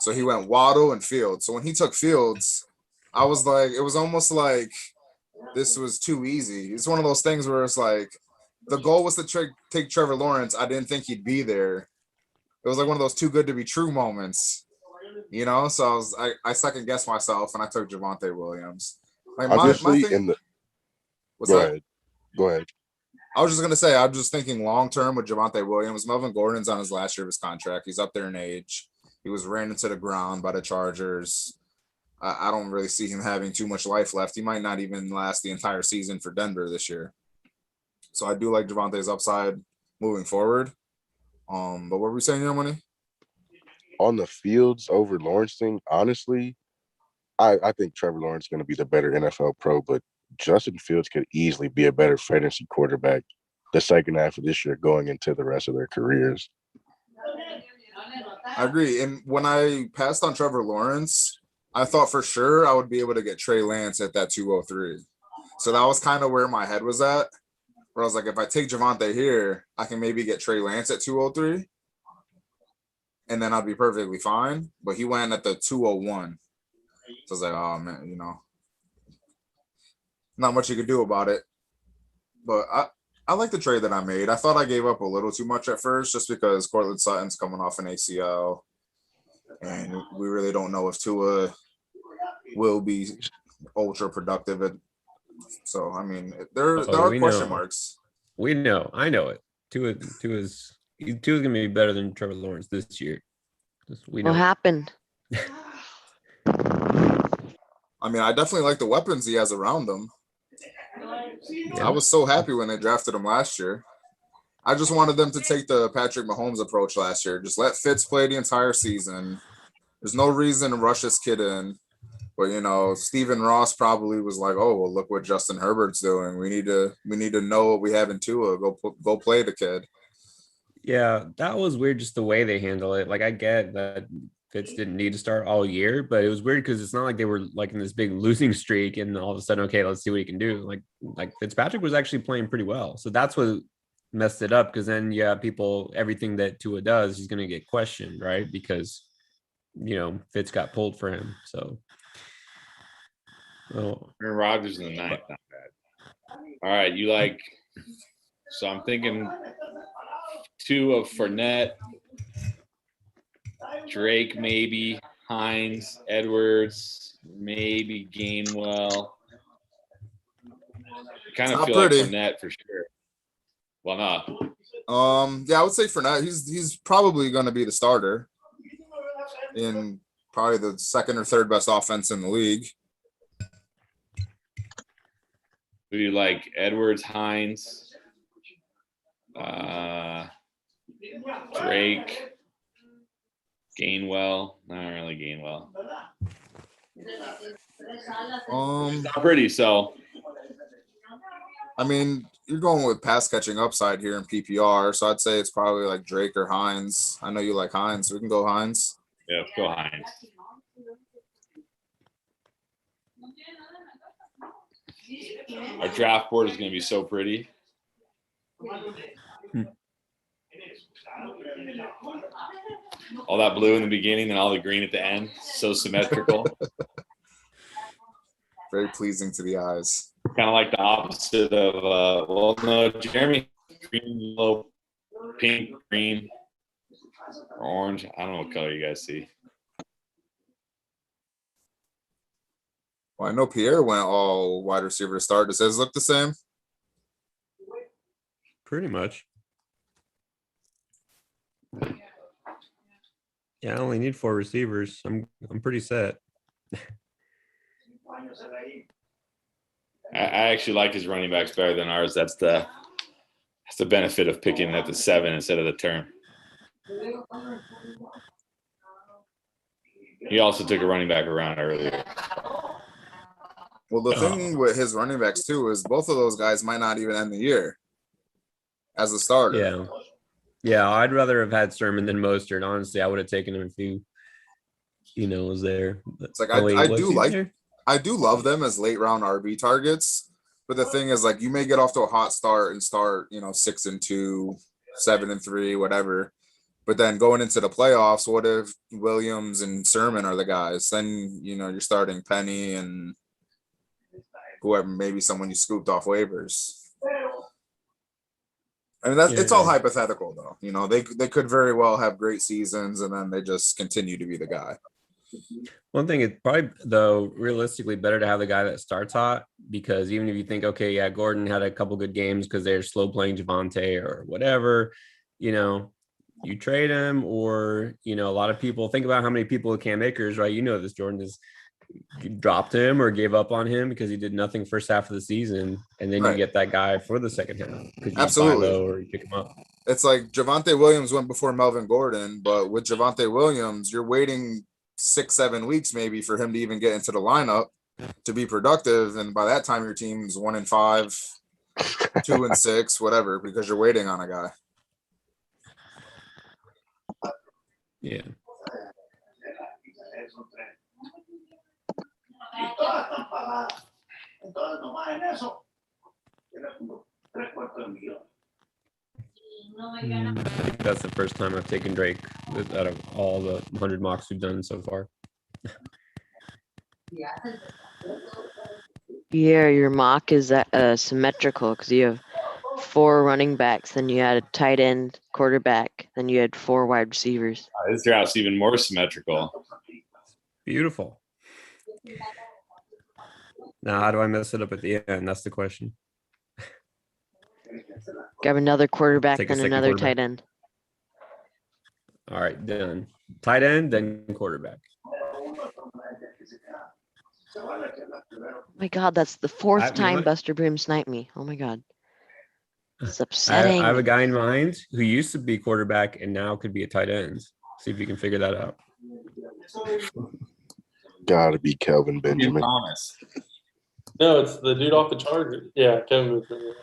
So he went Waddle and Fields. So when he took Fields, I was like, it was almost like this was too easy. It's one of those things where it's like the goal was to take Trevor Lawrence. I didn't think he'd be there. It was like one of those too good to be true moments, So I second guessed myself and I took Javonte Williams. Like my thing, Go ahead. I was just gonna say I'm just thinking long term with Javonte Williams. Melvin Gordon's on his last year of his contract. He's up there in age. He was ran into the ground by the Chargers. I don't really see him having too much life left. He might not even last the entire season for Denver this year. So I do like Javonte's upside moving forward. But what were we saying here, Money? On the Fields over Lawrence thing, honestly, I think Trevor Lawrence is going to be the better NFL pro, but Justin Fields could easily be a better fantasy quarterback the second half of this year going into the rest of their careers. I agree. And when I passed on Trevor Lawrence, I thought for sure I would be able to get Trey Lance at that 203. So that was kind of where my head was at. Where I was like, if I take Javonte here, I can maybe get Trey Lance at 203. And then I'd be perfectly fine. But he went at the 201. So I was like, oh, man, not much you could do about it. But I like the trade that I made. I thought I gave up a little too much at first just because Cortland Sutton's coming off an ACL. And we really don't know if Tua will be ultra productive. So, I mean, there are question marks. We know. I know it. Tua's going to be better than Trevor Lawrence this year. We know. What happened? I mean, I definitely like the weapons he has around him. Yeah. I was so happy when they drafted him last year. I just wanted them to take the Patrick Mahomes approach last year. Just let Fitz play the entire season. There's no reason to rush this kid in. But Stephen Ross probably was like, "Oh, well, look what Justin Herbert's doing. We need to know what we have in Tua. Go play the kid." Yeah, that was weird. Just the way they handle it. Like I get that Fitz didn't need to start all year, but it was weird because it's not like they were like in this big losing streak and all of a sudden, okay, let's see what he can do. Like Fitzpatrick was actually playing pretty well, so that's what messed it up. Because then everything that Tua does, he's going to get questioned, right? Because Fitz got pulled for him. So. Aaron Rodgers in the ninth, not bad. All right, so I'm thinking 2 of Fournette, Drake maybe, Hines, Edwards, maybe Gainwell. I kind of feel like Fournette for sure. Well, not. Yeah, I would say Fournette. He's probably going to be the starter in probably the second or third best offense in the league. Who do you like? Edwards, Hines, Drake, Gainwell. Not really Gainwell. It's not pretty. So, I mean, you're going with pass catching upside here in PPR, so I'd say it's probably like Drake or Hines. I know you like Hines, so we can go Hines. Yeah, let's go Hines. Our draft board is going to be so pretty. All that blue in the beginning and all the green at the end. So symmetrical. Very pleasing to the eyes. Kind of like the opposite of, Jeremy, green, yellow, pink, green, orange. I don't know what color you guys see. Well, I know Pierre went all wide receiver to start. Does his look the same? Pretty much. Yeah, I only need 4 receivers. I'm pretty set. I actually like his running backs better than ours. That's the benefit of picking at the 7 instead of the turn. He also took a running back around earlier. Well, the thing with his running backs too is both of those guys might not even end the year as a starter. Yeah, I'd rather have had Sermon than Mostert. Honestly, I would have taken him if he, was there. It's like I do love them as late round RB targets, but the thing is, like, you may get off to a hot start and start 6-2, 7-3, whatever. But then going into the playoffs, what if Williams and Sermon are the guys? Then you're starting Penny and whoever, maybe someone you scooped off waivers. I mean, it's all hypothetical, though. They could very well have great seasons, and then they just continue to be the guy. One thing, it's probably, though, realistically better to have the guy that starts hot, because even if you think, okay, yeah, Gordon had a couple good games because they're slow playing Javonte or whatever, you trade him, or, a lot of people think about how many people with Cam Akers, right? This Jordan is dropped him or gave up on him because he did nothing first half of the season, and then you get that guy for the second half because you Absolutely. buy low or you pick him up. It's like Javonte Williams went before Melvin Gordon, but with Javonte Williams, you're waiting 6-7 weeks maybe for him to even get into the lineup to be productive, and by that time your team's 1-5, 2-6, whatever, because you're waiting on a guy. Yeah. I think that's the first time I've taken Drake out of all the 100 mocks we've done so far. Yeah, your mock is symmetrical because you have 4 running backs, then you had a tight end, quarterback, then you had 4 wide receivers. This draft's even more symmetrical. Beautiful. Now, how do I mess it up at the end? That's the question. Grab another quarterback, Take a then second another quarterback. tight end. All right, done. Tight end, then quarterback. Oh my God, that's the 4th time what? Buster Broom sniped me. Oh my God. It's I upsetting. have a guy in mind who used to be quarterback and now could be a tight end. See if you can figure that out. Gotta be Kelvin Benjamin. Thomas. No, it's the dude off the Chargers. Yeah, Kevin Benjamin.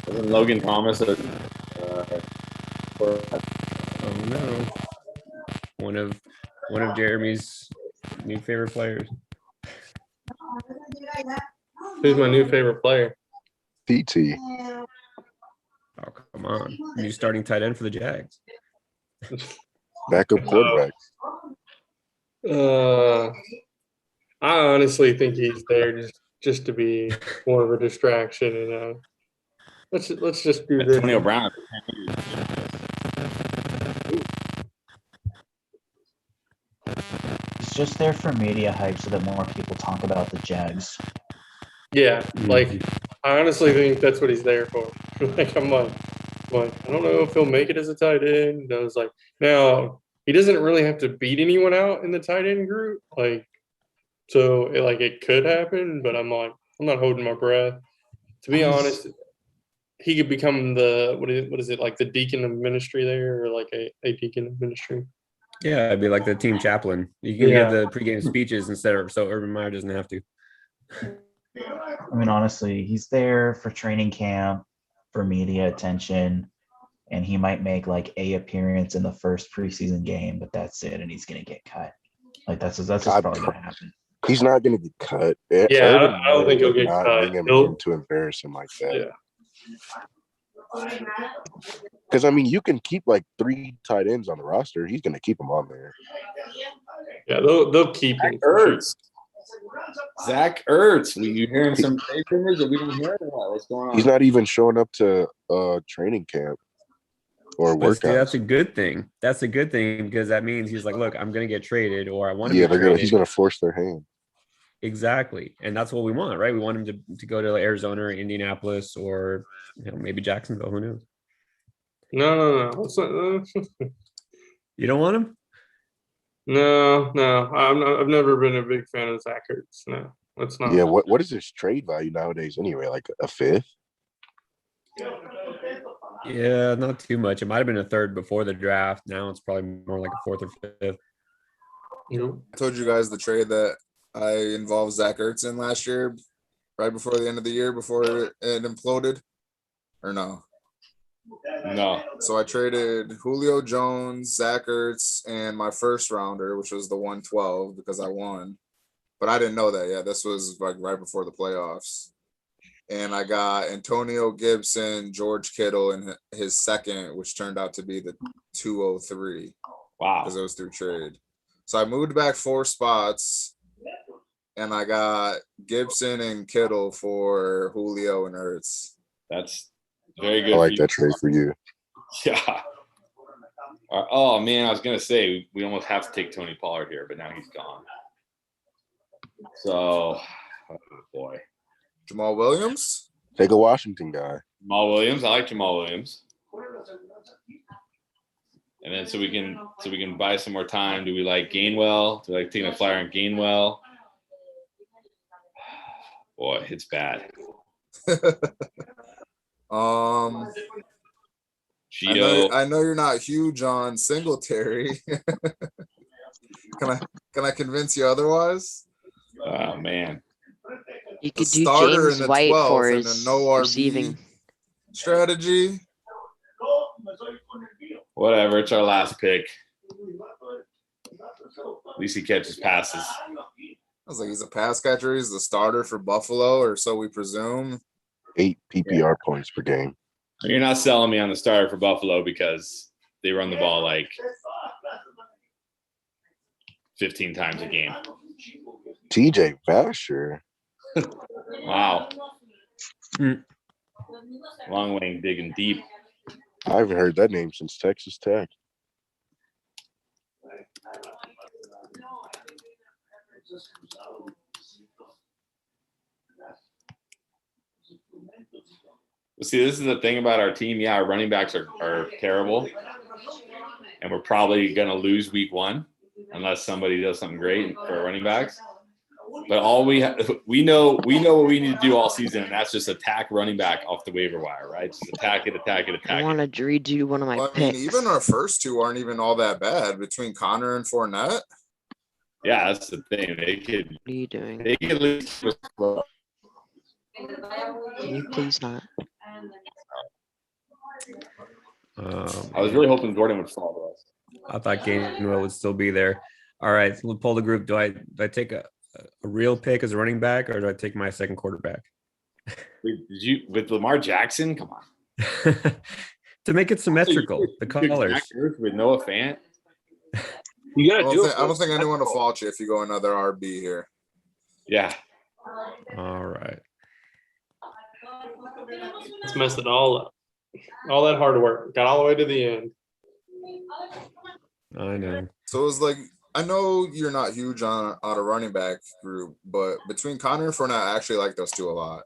Wasn't Logan Thomas Oh no. One of Jeremy's new favorite players. Who's my new favorite player? PT. Oh, come on. New starting tight end for the Jags. Backup quarterback. I honestly think he's there just to be more of a distraction. Let's just do this. Antonio Brown. It's just there for media hype so that more people talk about the Jags. Yeah, like I honestly think that's what he's there for. Like I'm like, I don't know if he'll make it as a tight end. I was like, now he doesn't really have to beat anyone out in the tight end group, so it could happen, but I'm like, I'm not holding my breath. To be honest, he could become the what is it like the deacon of ministry there, or like a deacon of ministry. Yeah, it'd be like the team chaplain. You can give the pregame speeches instead of, so Urban Meyer doesn't have to. I mean, honestly, he's there for training camp, for media attention, and he might make like a appearance in the first preseason game, but that's it, and he's going to get cut. Like that's just God, probably gonna happen. He's not going to get cut. Yeah, Urban I don't think he'll would get not cut. bring him He'll- in to embarrass him like that. Yeah. Because I mean, you can keep like 3 tight ends on the roster. He's going to keep them on there. Yeah, they'll keep him. for sure. Zach Ertz. You hearing some trade rumors that we don't hear? What's going on? He's not even showing up to training camp or But see, that's workouts. a good thing. That's a good thing because that means he's like, look, I'm gonna get traded, or I want to Yeah, be traded. he's going to force their hand. Exactly, and that's what we want, right? We want him to go to Arizona or Indianapolis or maybe Jacksonville. Who knows? No. Let's not, You don't want him? no. I've never been a big fan of Zach Ertz. No, let's not. Yeah, what is his trade value nowadays anyway? Like a 5th? Yeah, not too much. It might have been a 3rd before the draft. Now it's probably more like a 4th or 5th. Nope. I told you guys the trade that I involved Zach Ertz in last year, right before the end of the year, before it imploded, or no? No. So I traded Julio Jones, Zach Ertz, and my first rounder, which was the 112 because I won. But I didn't know that. Yeah, this was like right before the playoffs. And I got Antonio Gibson, George Kittle, and his second, which turned out to be the 203. Wow. Because it was through trade. So I moved back 4 spots, and I got Gibson and Kittle for Julio and Ertz. That's very good. I like that trade for you. Yeah. Oh man, I was gonna say we almost have to take Tony Pollard here, but now he's gone. So, oh boy, Jamal Williams. Take a Washington guy. Jamal Williams. I like Jamal Williams. And then so we can buy some more time. Do we like Gainwell? Do we like taking a flyer on Gainwell? Boy, it's bad. Gio. I know you're not huge on Singletary. Can I convince you otherwise? Oh man. You The could do starter James in the White 12th for and his a no RB receiving. strategy. Whatever. It's our last pick. At least he catches passes. I was like, he's a pass catcher. He's the starter for Buffalo, or so we presume. 8 PPR points per game. You're not selling me on the starter for Buffalo because they run the ball like 15 times a game. TJ Vasher. Wow. Long Wang digging deep. I haven't heard that name since Texas Tech. See, this is the thing about our team. Yeah, our running backs are terrible. And we're probably going to lose week 1 unless somebody does something great for our running backs. But all we know what we need to do all season, and that's just attack running back off the waiver wire, right? Just attack it. I want to redo one of my Well, I mean, picks. even our first 2 aren't even all that bad between Connor and Fournette. Yeah, that's the thing. What are you doing? They could lose. Can you please not? I was really hoping Gordon would follow us. I thought Gainwell would still be there. All right, so we'll pull the group. Do I take a real pick as a running back, or do I take my second quarterback? Did you with Lamar Jackson? Come on. To make it symmetrical, the colors. With Noah Fant. You I gotta do it. don't think anyone will fault you if you go another RB here. Yeah. All right. Let's mess it all up. All that hard work got all the way to the end. I know. So it was like, I know you're not huge on a running back group, but between Connor and Fournette, I actually like those 2 a lot.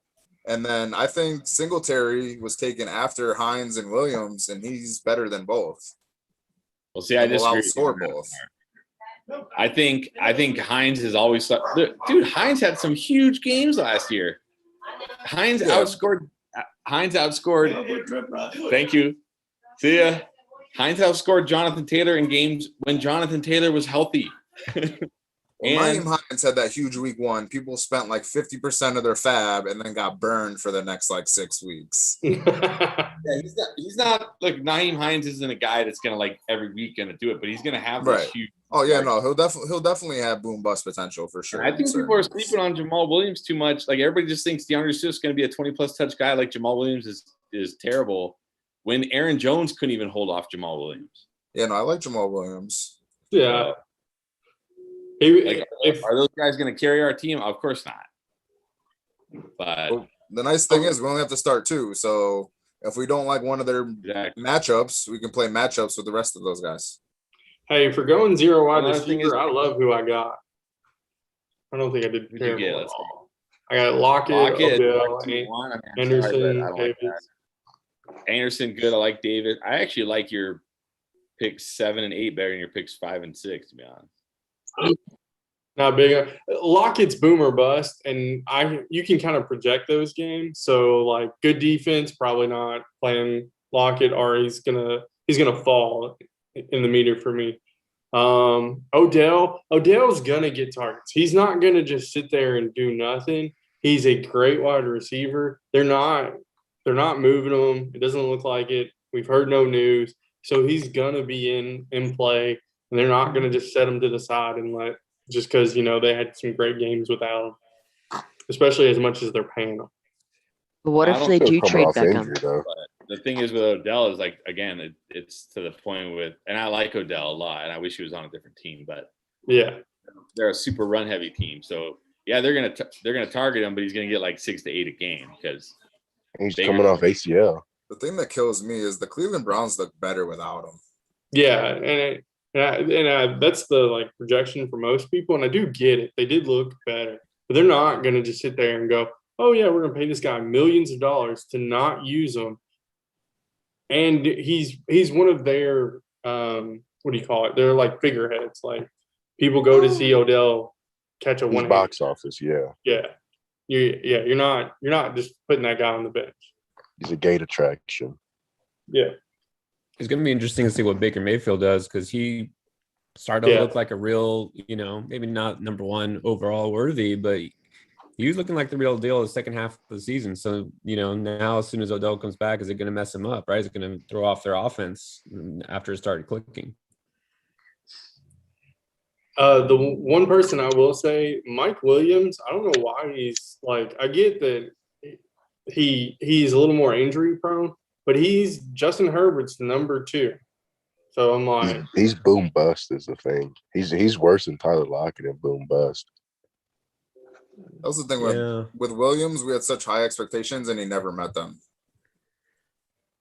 And then I think Singletary was taken after Hines and Williams, and he's better than both. Well, see, I Will disagree. outscore both. I think Hines has always dude. Hines had some huge games last year. Hines outscored. Thank you. See ya. Hines outscored Jonathan Taylor in games when Jonathan Taylor was healthy. Well, And Naeem Hines had that huge week 1. People spent like 50% of their fab and then got burned for the next like 6 weeks. yeah, he's not like Naeem Hines isn't a guy that's gonna like every week gonna do it, but he's gonna have this Right. huge. Oh yeah, no, he'll definitely have boom bust potential for sure. I think people are sleeping on Jamal Williams too much. Like everybody just thinks DeAndre Swift's gonna be a 20+ touch guy. Like Jamal Williams is terrible. When Aaron Jones couldn't even hold off Jamal Williams. Yeah, no, I like Jamal Williams. Yeah. Like, are those guys going to carry our team? Of course not. But well, the nice thing is we only have to start 2. So if we don't like one of their matchups, we can play matchups with the rest of those guys. Hey, for going 0 wide Another thing receiver, I love who I got. I don't think I did Who'd you get? terrible at Let's all. I got Lockett, Odell, Anderson, Davis. Anderson, good. I like David. I actually like your picks 7 and 8 better than your picks 5 and 6, to be honest. Not big. Lockett's boom or bust, and you can kind of project those games. So like good defense, probably not playing Lockett, or he's gonna fall in the meter for me. Odell's gonna get targets. He's not gonna just sit there and do nothing. He's a great wide receiver. They're not moving him. It doesn't look like it. We've heard no news. So he's gonna be in play, and they're not gonna just set him to the side and let just because they had some great games without him, especially as much as they're paying him. But what if they do trade Beckham? The thing is with Odell is like, again, it's to the point with, and I like Odell a lot, and I wish he was on a different team, but yeah, they're a super run heavy team. So yeah, they're gonna target him, but he's gonna get like 6 to 8 a game because he's coming off ACL. The thing that kills me is the Cleveland Browns look better without him. Yeah, and that's the like projection for most people, and I do get it. They did look better, but they're not going to just sit there and go, "Oh yeah, we're going to pay this guy millions of dollars to not use him." And he's one of their what do you call it? They're like figureheads. Like people go to see Odell catch a one box office. Yeah, you're not just putting that guy on the bench. He's a gate attraction. Yeah. It's going to be interesting to see what Baker Mayfield does because he started to look like a real, maybe not number 1 overall worthy, but he was looking like the real deal the second half of the season. So, now as soon as Odell comes back, is it going to mess him up, right? Is it going to throw off their offense after it started clicking? The one person I will say, Mike Williams, I don't know why he's like, I get that he's a little more injury prone, but he's Justin Herbert's number 2. So I'm like, he's boom bust is the thing. He's worse than Tyler Lockett and boom bust. That was the thing with Williams. We had such high expectations, and he never met them.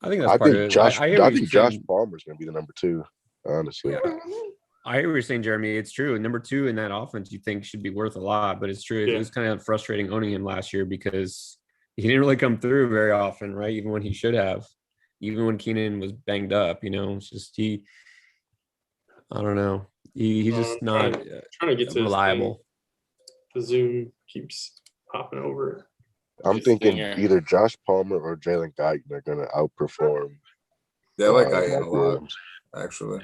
I think that's part of it. I think Josh Palmer's going to be the number 2. Honestly, I hear what you're saying, Jeremy. It's true. Number 2 in that offense, you think should be worth a lot, but it's true. It was kind of frustrating owning him last year because he didn't really come through very often, right? Even when he should have, even when Keenan was banged up, it's just I don't know. He's just not trying to get reliable. The Zoom keeps popping over. I'm thinking either Josh Palmer or Jalen Guyton are going to outperform. Yeah, I like Guyton a lot, actually.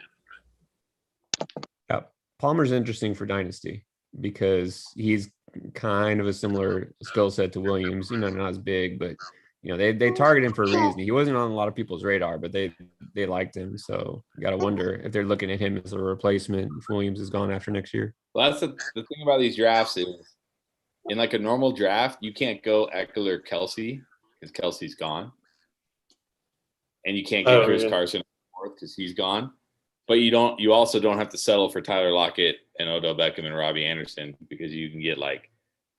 Yeah, Palmer's interesting for Dynasty because he's kind of a similar skill set to Williams. Not as big, but they target him for a reason. He wasn't on a lot of people's radar, but they liked him. So you got to wonder if they're looking at him as a replacement if Williams is gone after next year. Well, that's the thing about these drafts is in like a normal draft, you can't go Eckler Kelsey because Kelsey's gone, and you can't get Chris Carson because he's gone. But you also don't have to settle for Tyler Lockett and Odell Beckham and Robbie Anderson because you can get like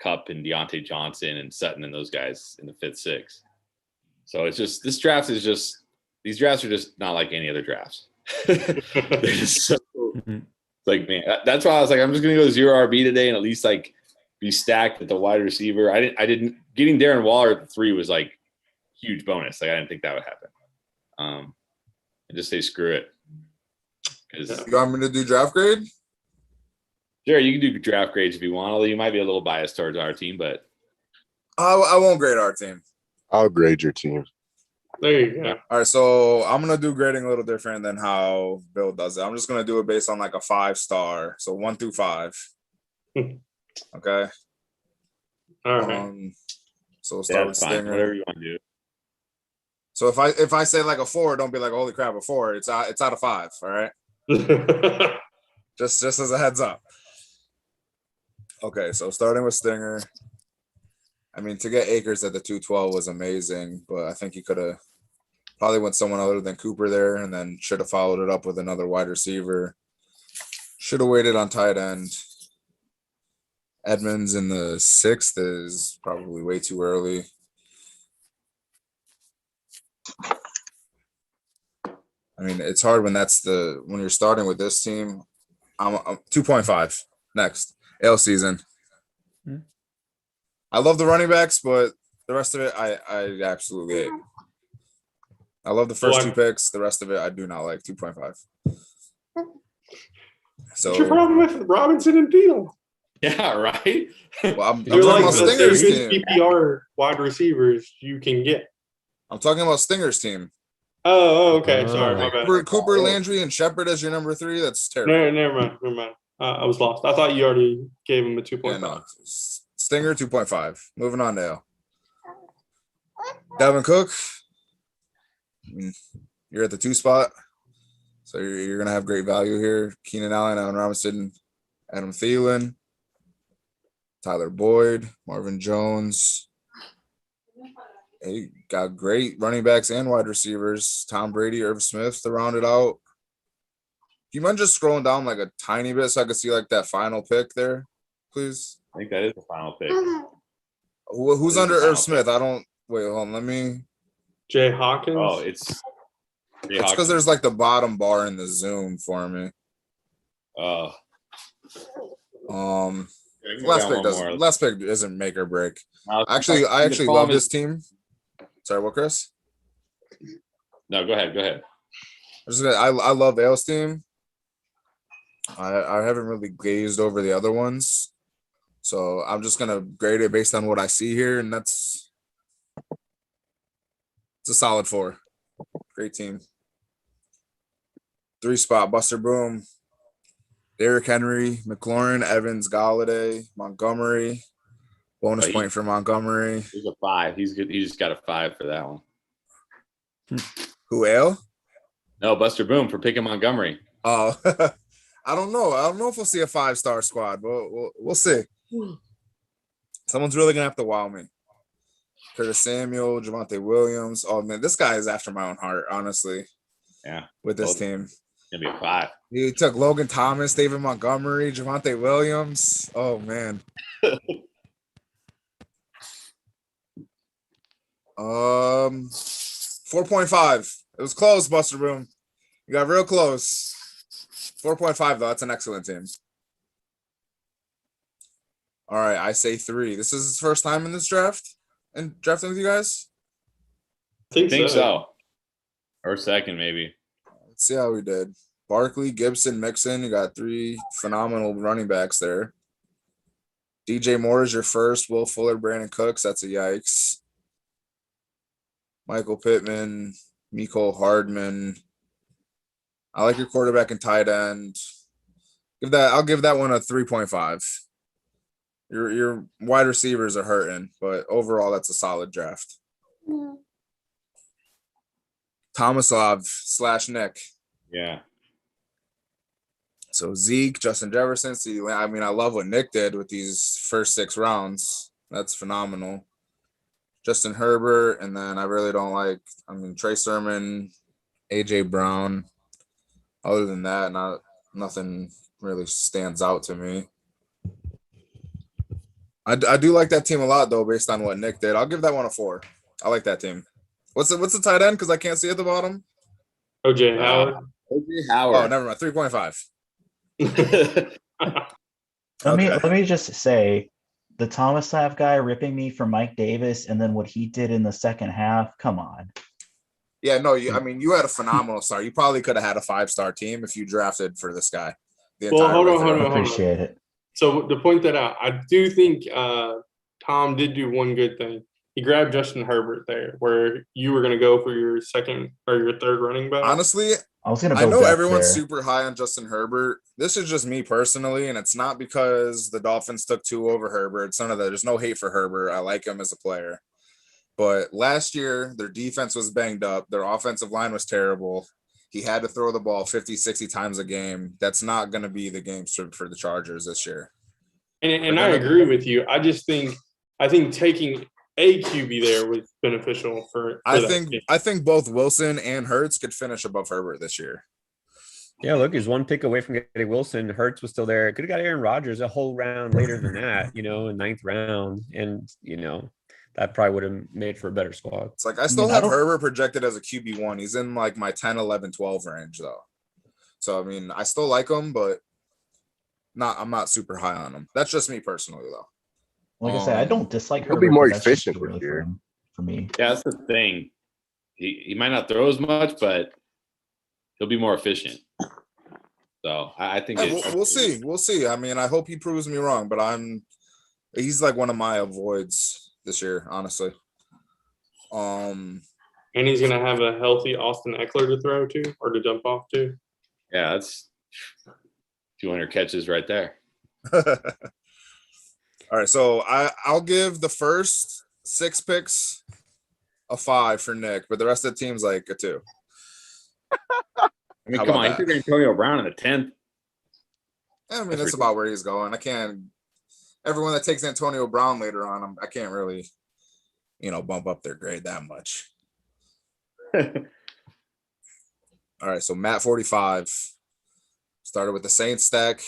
Kupp and Deontay Johnson and Sutton and those guys in the 5th, 6th. So it's just these drafts are just not like any other drafts. They're just so, like, man, that's why I was like, I'm just gonna go 0 RB today and at least like be stacked at the wide receiver. I didn't getting Darren Waller at the 3 was like huge bonus. Like I didn't think that would happen. And just say screw it. You want me to do draft grade? Sure, you can do draft grades if you want, although you might be a little biased towards our team, but I won't grade our team. I'll grade your team. There you go. All right, so I'm gonna do grading a little different than how Bill does it. I'm just gonna do it based on like a 5-star, so 1 through 5. Okay. All right. So we'll start with That's fine. Stinger. Whatever you want to do. So if I say like a 4, don't be like, holy crap, a 4. It's out of 5. All right. Just as a heads up. Okay, so starting with Stinger. I mean, to get Akers at the 212 was amazing, but I think he could have probably went someone other than Cooper there, and then should have followed it up with another wide receiver. Should have waited on tight end. Edmonds in the 6th is probably way too early. I mean, it's hard when when you're starting with this team. I'm 2.5 next AL season. I love the running backs, but the rest of it, I absolutely hate. I love the first 2 picks. The rest of it, I do not like. 2.5. So what's your problem with Robinson and Field? Yeah, right. Well, I'm You're talking like about the Stinger's safest team. PPR wide receivers you can get. I'm talking about Stinger's team. Oh, okay. Sorry, my bad. Cooper, Landry, and Shepard as your number 3. That's terrible. No, never mind. I was lost. I thought you already gave him a 2.5. Yeah, no. Stinger 2.5. Moving on now. Dalvin Cook. You're at the 2 spot. So you're gonna have great value here. Keenan Allen, Allen Robinson, Adam Thielen, Tyler Boyd, Marvin Jones. He got great running backs and wide receivers. Tom Brady, Irv Smith to round it out. Do you mind just scrolling down like a tiny bit so I can see like that final pick there, please? I think that is the final pick. Who's under Irv Smith? I don't wait. Hold on. Let me. Jay Hawkins. Oh, it's because there's like the bottom bar in the Zoom for me. Last pick isn't make or break. I actually love this team. Sorry, what, Chris? No, go ahead. I love Ale's team. I haven't really gazed over the other ones, so I'm just gonna grade it based on what I see here, and it's a solid 4. Great team. 3 spot, Buster Boom, Derrick Henry, McLaurin, Evans, Galladay, Montgomery. Bonus point for Montgomery. He's a 5. He's good. He just got a 5 for that one. Who, Ale? No, Buster Boom for picking Montgomery. Oh, I don't know. I don't know if we'll see a 5-star squad, but we'll see. Someone's really gonna have to wow me. Curtis Samuel, Javonte Williams. Oh man, this guy is after my own heart, honestly. Yeah, with this team. Gonna be a 5. He took Logan Thomas, David Montgomery, Javonte Williams. Oh man. 4.5. It was close, Buster Boom. You got real close. 4.5 though. That's an excellent team. All right, I say 3. This is his first time in this draft and drafting with you guys. I think so. Or second, maybe. Let's see how we did. Barkley, Gibson, Mixon. You got 3 phenomenal running backs there. DJ Moore is your first. Will Fuller, Brandon Cooks. That's a yikes. Michael Pittman, Mecole Hardman. I like your quarterback and tight end. I'll give that one a 3.5. Your wide receivers are hurting, but overall that's a solid draft. Yeah. Tomislav / Nick. Yeah. So Zeke, Justin Jefferson. See, I mean, I love what Nick did with these first 6 rounds. That's phenomenal. Justin Herbert, and then I really don't like. I mean, Trey Sermon, AJ Brown. Other than that, nothing really stands out to me. I do like that team a lot though, based on what Nick did. I'll give that one a 4. I like that team. What's the tight end? Because I can't see at the bottom. OJ Howard. OJ Howard. Oh, never mind. 3.5. Let me just say, the Tomislav guy ripping me for Mike Davis, and then what he did in the second half. Come on. Yeah, no. I mean, you had a phenomenal start. You probably could have had a 5-star team if you drafted for this guy. Hold on. Appreciate it. So to point that out, I do think Tom did do one good thing. He grabbed Justin Herbert there, where you were going to go for your second or your third running back. Honestly, I was gonna I go know Beth everyone's there. super high on Justin Herbert. This is just me personally, and it's not because the Dolphins took 2 over Herbert. It's none of that. There's no hate for Herbert. I like him as a player. But last year, their defense was banged up. Their offensive line was terrible. He had to throw the ball 50, 60 times a game. That's not going to be the game for the Chargers this year. And I agree with you. I think taking a QB there was beneficial for I that think game. I think both Wilson and Hurts could finish above Herbert this year. Yeah, look, he's one pick away from getting Wilson. Hurts was still there. Could have got Aaron Rodgers a whole round later than that, in 9th round. And, that probably would have made for a better squad. It's like I still have Herbert projected as a QB1. He's in like my 10, 11, 12 range though. So I mean, I still like him, but I'm not super high on him. That's just me personally though. Like I said, I don't dislike He'll Herbert. be more but that's just efficient too this early year. for me. Yeah, that's the thing. He might not throw as much, but he'll be more efficient. So I think we'll see. We'll see. I mean, I hope he proves me wrong, but he's like one of my avoids this year, honestly. And he's gonna have a healthy Austin Eckler to throw to or to jump off to. Yeah, that's 200 catches right there. All right, so I'll give the first 6 picks a 5 for Nick, but the rest of the team's like a 2. I mean, come on, you took Antonio Brown in the 10th. I mean, that's about where he's going. I can't. Everyone that takes Antonio Brown later on, I can't really, bump up their grade that much. All right, so Matt 45 started with the Saints stack,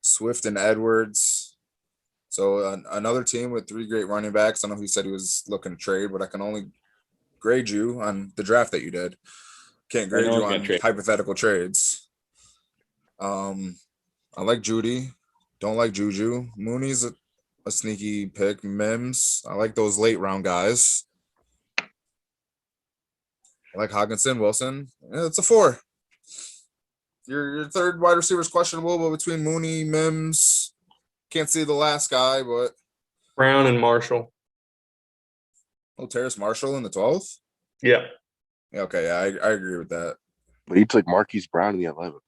Swift and Edwards. So another team with 3 great running backs. I know he said he was looking to trade, but I can only grade you on the draft that you did. Can't grade you on hypothetical trades. I like Judy. Don't like Juju. Mooney's a sneaky pick. Mims. I like those late round guys. I like Hockenson, Wilson. Yeah, it's a 4. Your third wide receiver is questionable, but between Mooney, Mims, can't see the last guy, but Brown and Marshall. Oh, Terrace Marshall in the 12th? Yeah. Okay, yeah, I agree with that. But he took Marquise Brown in the 11th.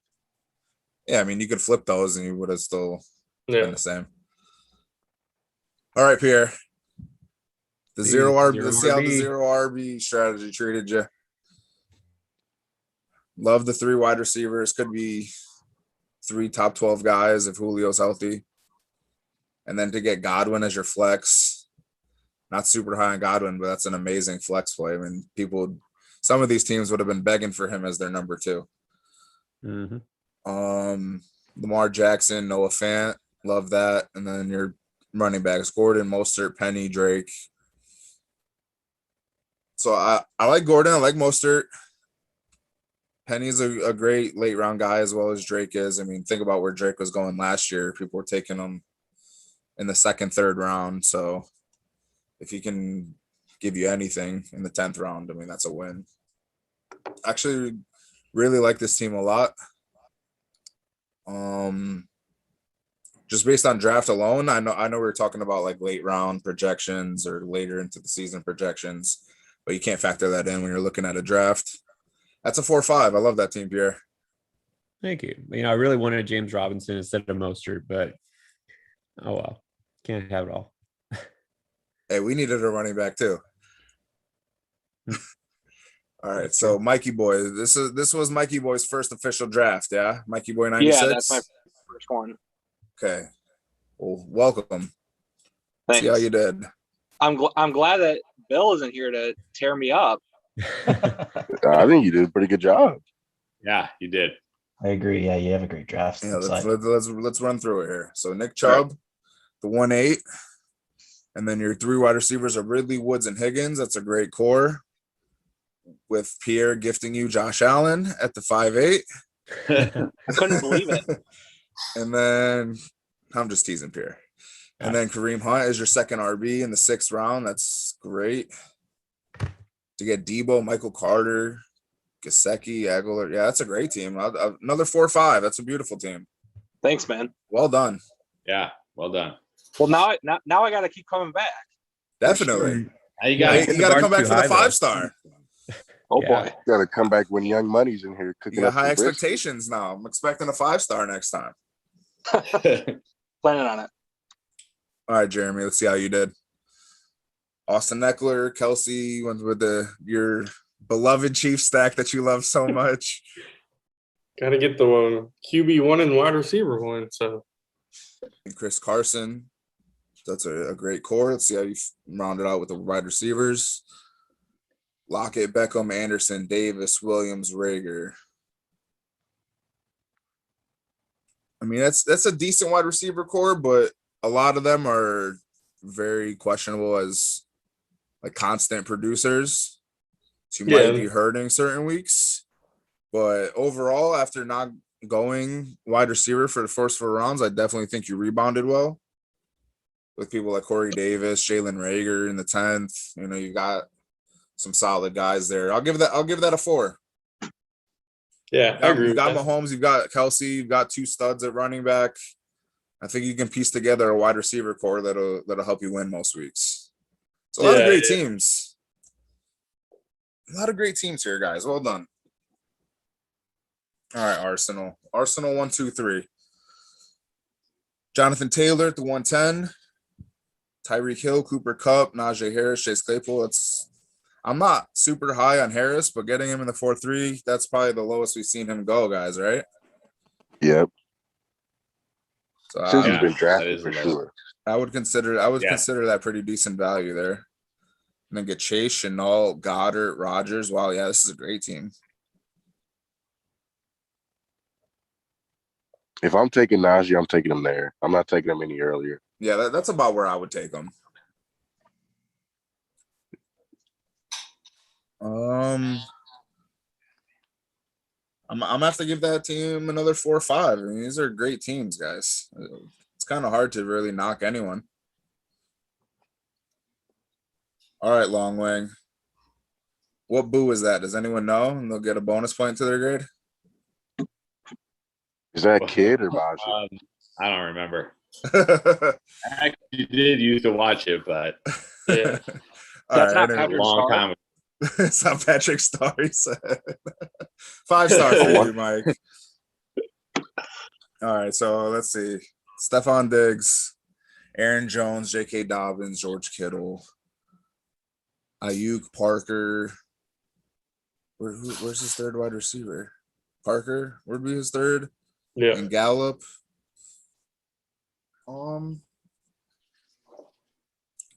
Yeah, I mean, you could flip those and you would have still been the same. All right, Pierre. The zero RB. Let's see how the zero RB strategy treated you. Love the 3 wide receivers. Could be 3 top 12 guys if Julio's healthy. And then to get Godwin as your flex. Not super high on Godwin, but that's an amazing flex play. I mean, some of these teams would have been begging for him as their number 2. Mm-hmm. Lamar Jackson, Noah Fant, love that. And then your running backs, Gordon, Mostert, Penny, Drake. So I like Gordon. I like Mostert. Penny's a great late round guy as well as Drake is. I mean, think about where Drake was going last year. People were taking him in the 2nd, 3rd round. So if he can give you anything in the 10th round, I mean, that's a win. Actually, really like this team a lot. Just based on draft alone, I know we were talking about like late round projections or later into the season projections, but you can't factor that in when you're looking at a draft. That's a 4-5. I love that team, Pierre. Thank you. I really wanted James Robinson instead of Mostert, but oh well, can't have it all. Hey, we needed a running back too. All right, so Mikey Boy, this was Mikey Boy's first official draft, yeah? Mikey Boy 96? Yeah, that's my first one. Okay. Well, welcome. Thanks. See how you did. I'm glad that Bill isn't here to tear me up. I think you did a pretty good job. Yeah, you did. I agree. Yeah, you have a great draft. Yeah, let's run through it here. So Nick Chubb, the 1-8, and then your 3 wide receivers are Ridley, Woods, and Higgins. That's a great core. With Pierre gifting you Josh Allen at the 5-8. I couldn't believe it. And then I'm just teasing Pierre. And then Kareem Hunt is your 2nd RB in the 6th round. That's great. To get Debo, Michael Carter, Gesicki, Aguilar. Yeah, that's a great team. Another 4-5. That's a beautiful team. Thanks, man. Well done. Yeah, well done. Well, now I got to keep coming back. Definitely. Now you got to come back for the 5-star. Oh Yeah. boy. Got to come back when Young Money's in here You cooking got up high some brisket. expectations now. I'm expecting a 5-star next time. Planning on it. All right, Jeremy, let's see how you did. Austin Eckler, Kelsey went with your beloved Chief stack that you love so much. Got to get the QB1 and wide receiver one. So And Chris Carson. That's a great core. Let's see how you round it out with the wide receivers. Lockett, Beckham, Anderson, Davis, Williams, Rager. I mean, that's a decent wide receiver core, but a lot of them are very questionable as like constant producers. So you might be hurting certain weeks. But overall, after not going wide receiver for the first 4 rounds, I definitely think you rebounded well. With people like Corey Davis, Jalen Rager in the 10th. You know, you got some solid guys there. I'll give that a 4. yeah, I agree. You've got Mahomes, you've got Kelsey, you've got 2 studs at running back. I think you can piece together a wide receiver core that'll help you win most weeks. It's a lot of great teams. A lot of great teams here, guys. Well done. All right, Arsenal. Arsenal 1, 2, 3. Jonathan Taylor at the 110. Tyreek Hill, Cooper Kupp, Najee Harris, Chase Claypool. I'm not super high on Harris, but getting him in the 4-3, that's probably the lowest we've seen him go, guys, right? Yep. So Since he's been drafted for sure. I would consider that pretty decent value there. And then get Chase, Chenault, Goddard, Rodgers. Wow, yeah, this is a great team. If I'm taking Najee, I'm taking him there. I'm not taking him any earlier. Yeah, that's about where I would take him. I'm gonna have to give that team another 4 or 5. I mean, these are great teams, guys. It's kind of hard to really knock anyone. All right, Long Wing. What boo is that? Does anyone know? And they'll get a bonus point to their grade. Is that Kid or Baji? I don't remember. I actually did used to watch it, but Yeah. That's not anyway, Patrick long Star. time ago. It's not Patrick Star. He said 5-star for you, Mike. All right, so let's see. Stephon Diggs, Aaron Jones, J.K. Dobbins, George Kittle, Ayuk, Parker. Where's his third wide receiver? Parker would be his third. Yeah. And Gallup.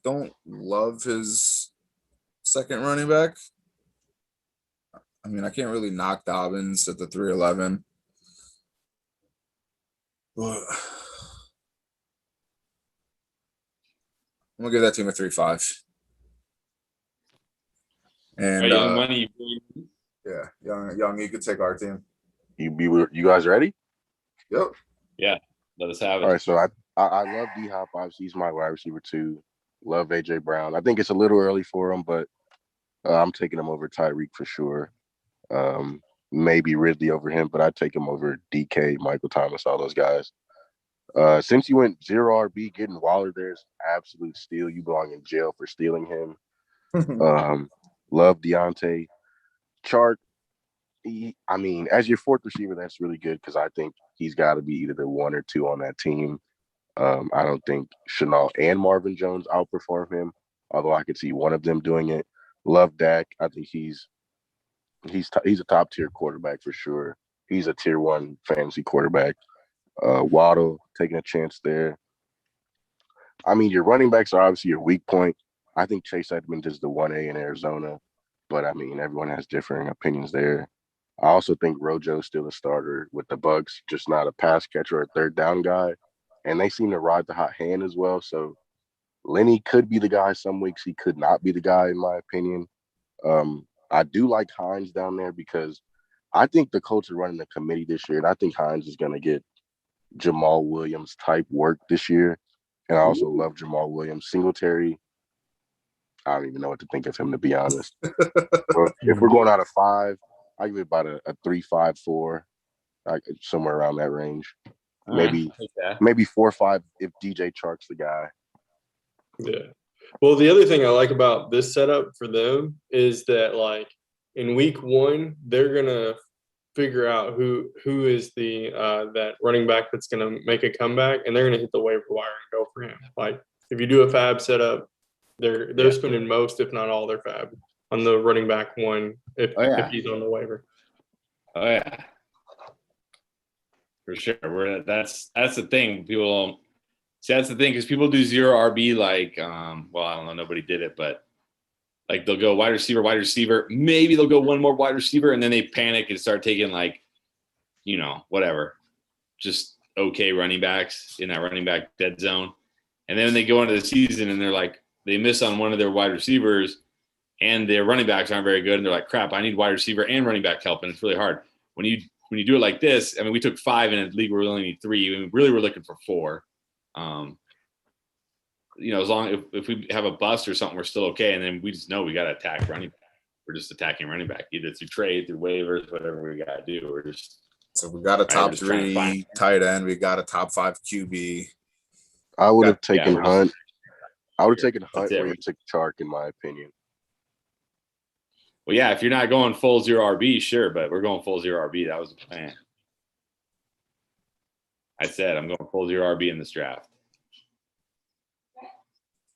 Don't love his second running back. I mean, I can't really knock Dobbins at the 311. But I'm gonna give that team a 3-5. And Young Money. yeah, young, you could take our team. You guys ready? Yep. Yeah, let us have it. All right, so I love D-Hop. Obviously, he's my wide receiver too. Love A.J. Brown. I think it's a little early for him, but I'm taking him over Tyreek for sure. Maybe Ridley over him, but I'd take him over DK, Michael Thomas, all those guys. Since you went 0 RB, getting Waller there is absolute steal. You belong in jail for stealing him. Love Deontay. Chark, I mean, as your 4th receiver, that's really good because I think he's got to be either the 1 or 2 on that team. I don't think Chenault and Marvin Jones outperform him, although I could see one of them doing it. Love Dak. I think he's a top tier quarterback for sure. He's a tier 1 fantasy quarterback. Waddle taking a chance there. I mean, your running backs are obviously your weak point. I think Chase Edmonds is the 1A in Arizona, but I mean, everyone has differing opinions there. I also think Rojo's still a starter with the Bucks, just not a pass catcher or a third down guy. And they seem to ride the hot hand as well. So Lenny could be the guy some weeks. He could not be the guy, in my opinion. I do like Hines down there because I think the Colts are running the committee this year, and I think Hines is going to get Jamal Williams type work this year. And I also love Jamal Williams. Singletary, I don't even know what to think of him, to be honest. But if we're going out of 5, I give it about a 3-5-4, somewhere around that range. Maybe 4-5 if DJ Chark's the guy. Yeah. Well, the other thing I like about this setup for them is that, like, in week 1, they're gonna figure out who is the that running back that's gonna make a comeback, and they're gonna hit the waiver wire and go for him. Like if you do a fab setup, they're spending most, if not all, their fab on the running back one if he's on the waiver. Oh yeah, for sure. That's the thing. People don't see. That's the thing because people do zero RB like well, I don't know. Nobody did it, but like they'll go wide receiver. Maybe they'll go one more wide receiver, and then they panic and start taking like, whatever, just okay running backs in that running back dead zone. And then they go into the season and they're like, they miss on one of their wide receivers, and their running backs aren't very good. And they're like, crap, I need wide receiver and running back help, and it's really hard. When you do it like this, I mean, we took 5 in a league where we only need 3. I mean, really, we're looking for 4. As long if we have a bust or something, we're still okay. And then we just know we got to attack running back. We're just attacking running back, either through trade, through waivers, whatever we got to do. We're just so we got a top 3 tight end. We got a top 5 QB. I would have taken Hunt. I would have taken Hunt where you took Chark, in my opinion. Well, yeah, if you're not going full zero RB, sure, but we're going full zero RB. That was the plan. I said I'm going full zero RB in this draft.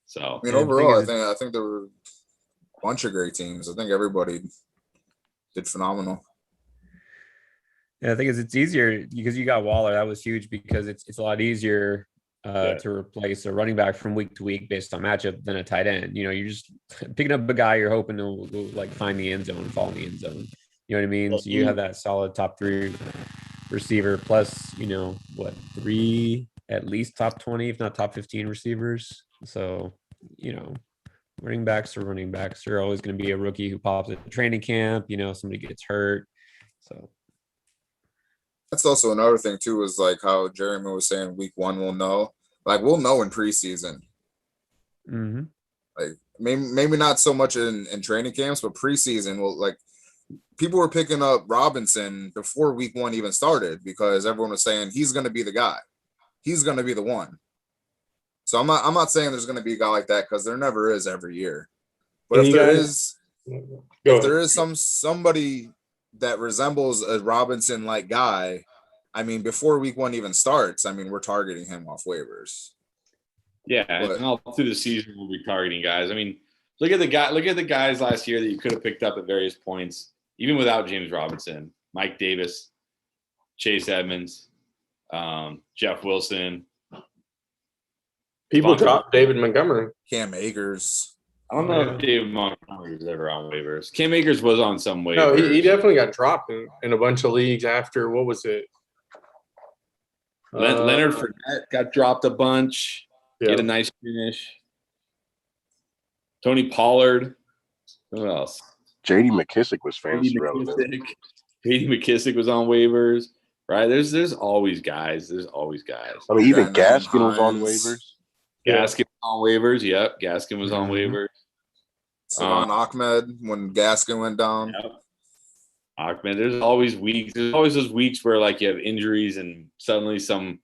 So I mean, overall, I think there were a bunch of great teams. I think everybody did phenomenal. Yeah, I think it's easier because you got Waller. That was huge because it's a lot easier to replace a running back from week to week based on matchup than a tight end. You're just picking up a guy you're hoping to like find the end zone and fall in the end zone. You know what I mean? So you have that solid top 3 receiver plus, 3 at least top 20, if not top 15 receivers. So, running backs are running backs. They're always going to be a rookie who pops at training camp, somebody gets hurt. So that's also another thing too, is like how Jeremy was saying week 1 we'll know. Like we'll know in preseason. Mm-hmm. Like maybe not so much in training camps, but preseason will, like, people were picking up Robinson before week 1 even started because everyone was saying he's going to be the guy. He's going to be the one. So I'm not saying there's going to be a guy like that because there never is every year. But if there is somebody that resembles a Robinson-like guy, I mean, before week 1 even starts, I mean, we're targeting him off waivers. Yeah, and all through the season we'll be targeting guys. I mean, look at the guys last year that you could have picked up at various points, even without James Robinson, Mike Davis, Chase Edmonds, Jeff Wilson. People dropped David Montgomery. Cam Akers. I don't know if David Montgomery was ever on waivers. Cam Akers was on some waivers. No, he definitely got dropped in a bunch of leagues after, what was it? Leonard Fournette got dropped a bunch. He had a nice finish. Tony Pollard. Who else? J.D. McKissick was fantasy relevant. J.D. McKissick was on waivers, right? There's always guys. I mean, even Gaskin was on waivers. Gaskin was on waivers. Yep, Gaskin was on waivers. Savon Ahmed when Gaskin went down. Yep. Ahmed. There's always weeks. There's always those weeks where like you have injuries and suddenly some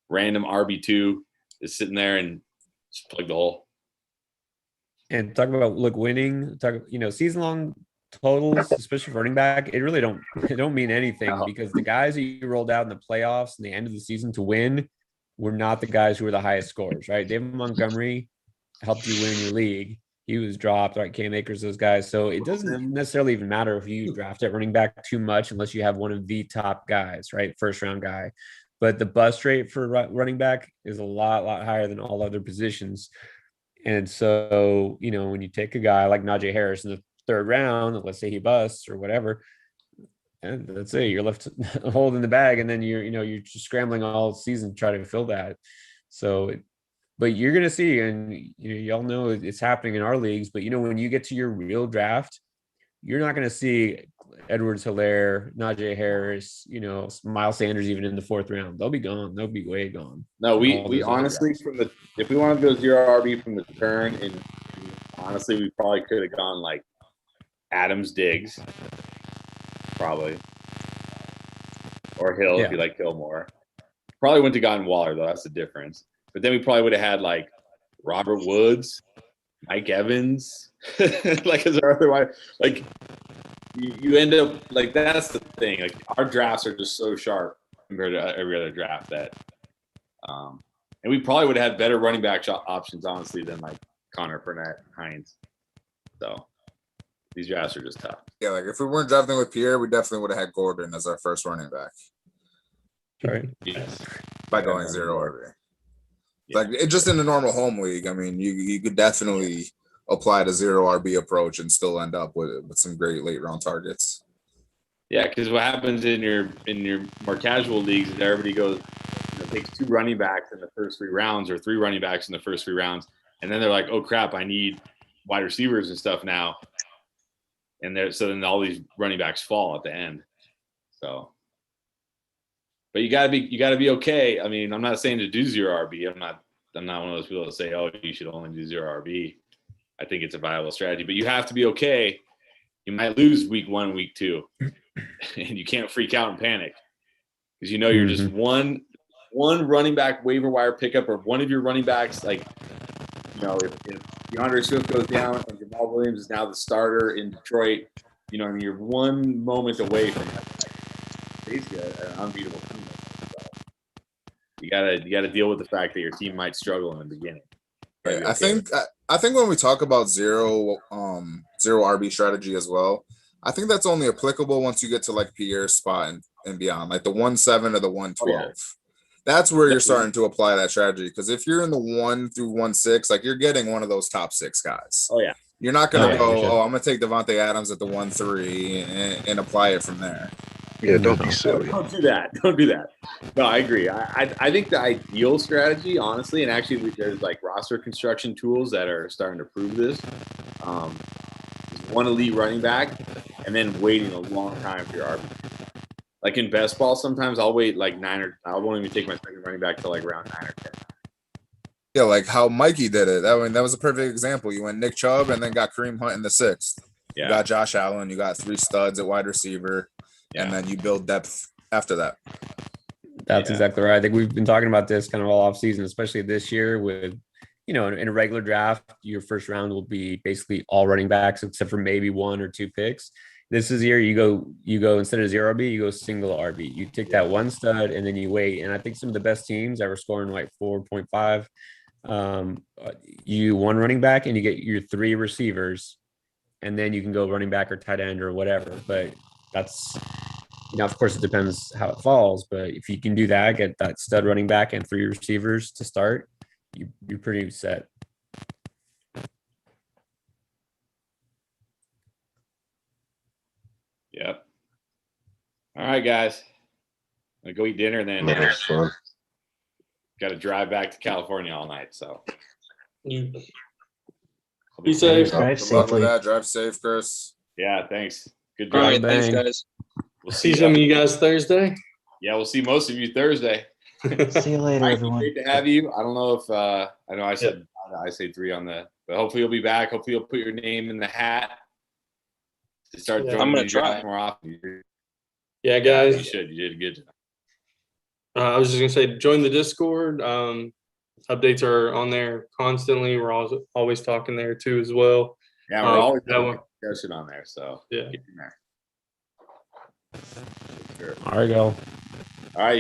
random RB2 is sitting there and just plug the hole. And talk about winning. Season long totals, especially for running back, it really don't mean anything because the guys that you rolled out in the playoffs and the end of the season to win were not the guys who were the highest scorers, right? David Montgomery helped you win your league. He was dropped, right? Cam Akers, those guys. So it doesn't necessarily even matter if you draft at running back too much unless you have one of the top guys, right? First round guy. But the bust rate for running back is a lot higher than all other positions. And so, when you take a guy like Najee Harris in the 3rd round, let's say he busts or whatever, and that's it, you're left holding the bag, and then you're just scrambling all season to try to fill that. So, but you're gonna see, and y'all know it's happening in our leagues. But when you get to your real draft, you're not gonna see Edwards-Helaire, Najee Harris, Miles Sanders even in the 4th round. They'll be gone. They'll be way gone. No, we honestly if we want to go zero RB from the turn, and honestly, we probably could have gone like Adams, Diggs, probably, or Hill if you like Hill more. Probably wouldn't have gotten Waller though. That's the difference. But then we probably would have had like Robert Woods, Mike Evans, like as our other wide. Like you end up like that's the thing. Like our drafts are just so sharp compared to every other draft that, and we probably would have had better running back options honestly than like Connor, Fournette, Hines. So these drafts are just tough. Yeah, like if we weren't drafting with Pierre, we definitely would have had Gordon as our first running back. Right. Yes. By going 0 RB. Yeah. Like it just in the normal home league. I mean, you could definitely apply the 0 RB approach and still end up with some great late round targets. Yeah, because what happens in your more casual leagues is everybody goes, takes 2 running backs in the first 3 rounds or 3 running backs in the first 3 rounds, and then they're like, oh crap, I need wide receivers and stuff now, and so then all these running backs fall at the end. So, but you gotta be okay. I mean, I'm not saying to do 0 RB. I'm not one of those people that say, oh, you should only do 0 RB. I think it's a viable strategy, but you have to be okay. You might lose week 1, week 2, and you can't freak out and panic because you're just one running back waiver wire pickup or one of your running backs. Like, if DeAndre Swift goes down and Jamal Williams is now the starter in Detroit, you're one moment away from basically an unbeatable team. So you gotta deal with the fact that your team might struggle in the beginning. I think when we talk about zero RB strategy as well, I think that's only applicable once you get to like Pierre's spot and beyond, like the 1-7 or the 1-12. Oh, yeah. That's where you're starting to apply that strategy. Because if you're in the 1 through 1-6, like you're getting one of those top 6 guys. Oh yeah. You're not gonna go, I'm gonna take Devontae Adams at the 1-3 and apply it from there. Yeah, don't be silly. Don't do that. Don't do that. No, I agree. I think the ideal strategy, honestly, and actually there's like roster construction tools that are starting to prove this. Is one elite running back and then waiting a long time for your RB. Like in best ball, sometimes I'll wait like 9 or I won't even take my second running back till like round 9 or 10. Yeah, like how Mikey did it. That was a perfect example. You went Nick Chubb and then got Kareem Hunt in the 6th. Yeah. You got Josh Allen. You got 3 studs at wide receiver. Yeah. And then you build depth after that. That's exactly right. I think we've been talking about this kind of all off season, especially this year with, in a regular draft, your first round will be basically all running backs except for maybe 1 or 2 picks. This is year you go instead of 0 RB, you go single RB. You take that 1 stud and then you wait. And I think some of the best teams that were scoring like 4.5, you 1 running back and you get your 3 receivers, and then you can go running back or tight end or whatever. But that's, of course, it depends how it falls. But if you can do that, get that stud running back and 3 receivers to start, you're pretty set. Yep. All right, guys. I'm gonna go eat dinner, and then got to drive back to California all night. So be safe. Drive safely. Drive safe, Chris. Yeah, thanks. Good All job. right, thanks, guys. We'll see some of you guys Thursday. Yeah, we'll see most of you Thursday. See you later, everyone. Great to have you. I don't know if I know I said 3 on the, but hopefully you'll be back. Hopefully you'll put your name in the hat to start joining. I'm gonna try more often. Yeah, guys. You should. You did good. I was just gonna say, join the Discord. Updates are on there constantly. We're always talking there too as well. Yeah, we're always having discussion on there. So yeah. get in there. Sure. All right, go.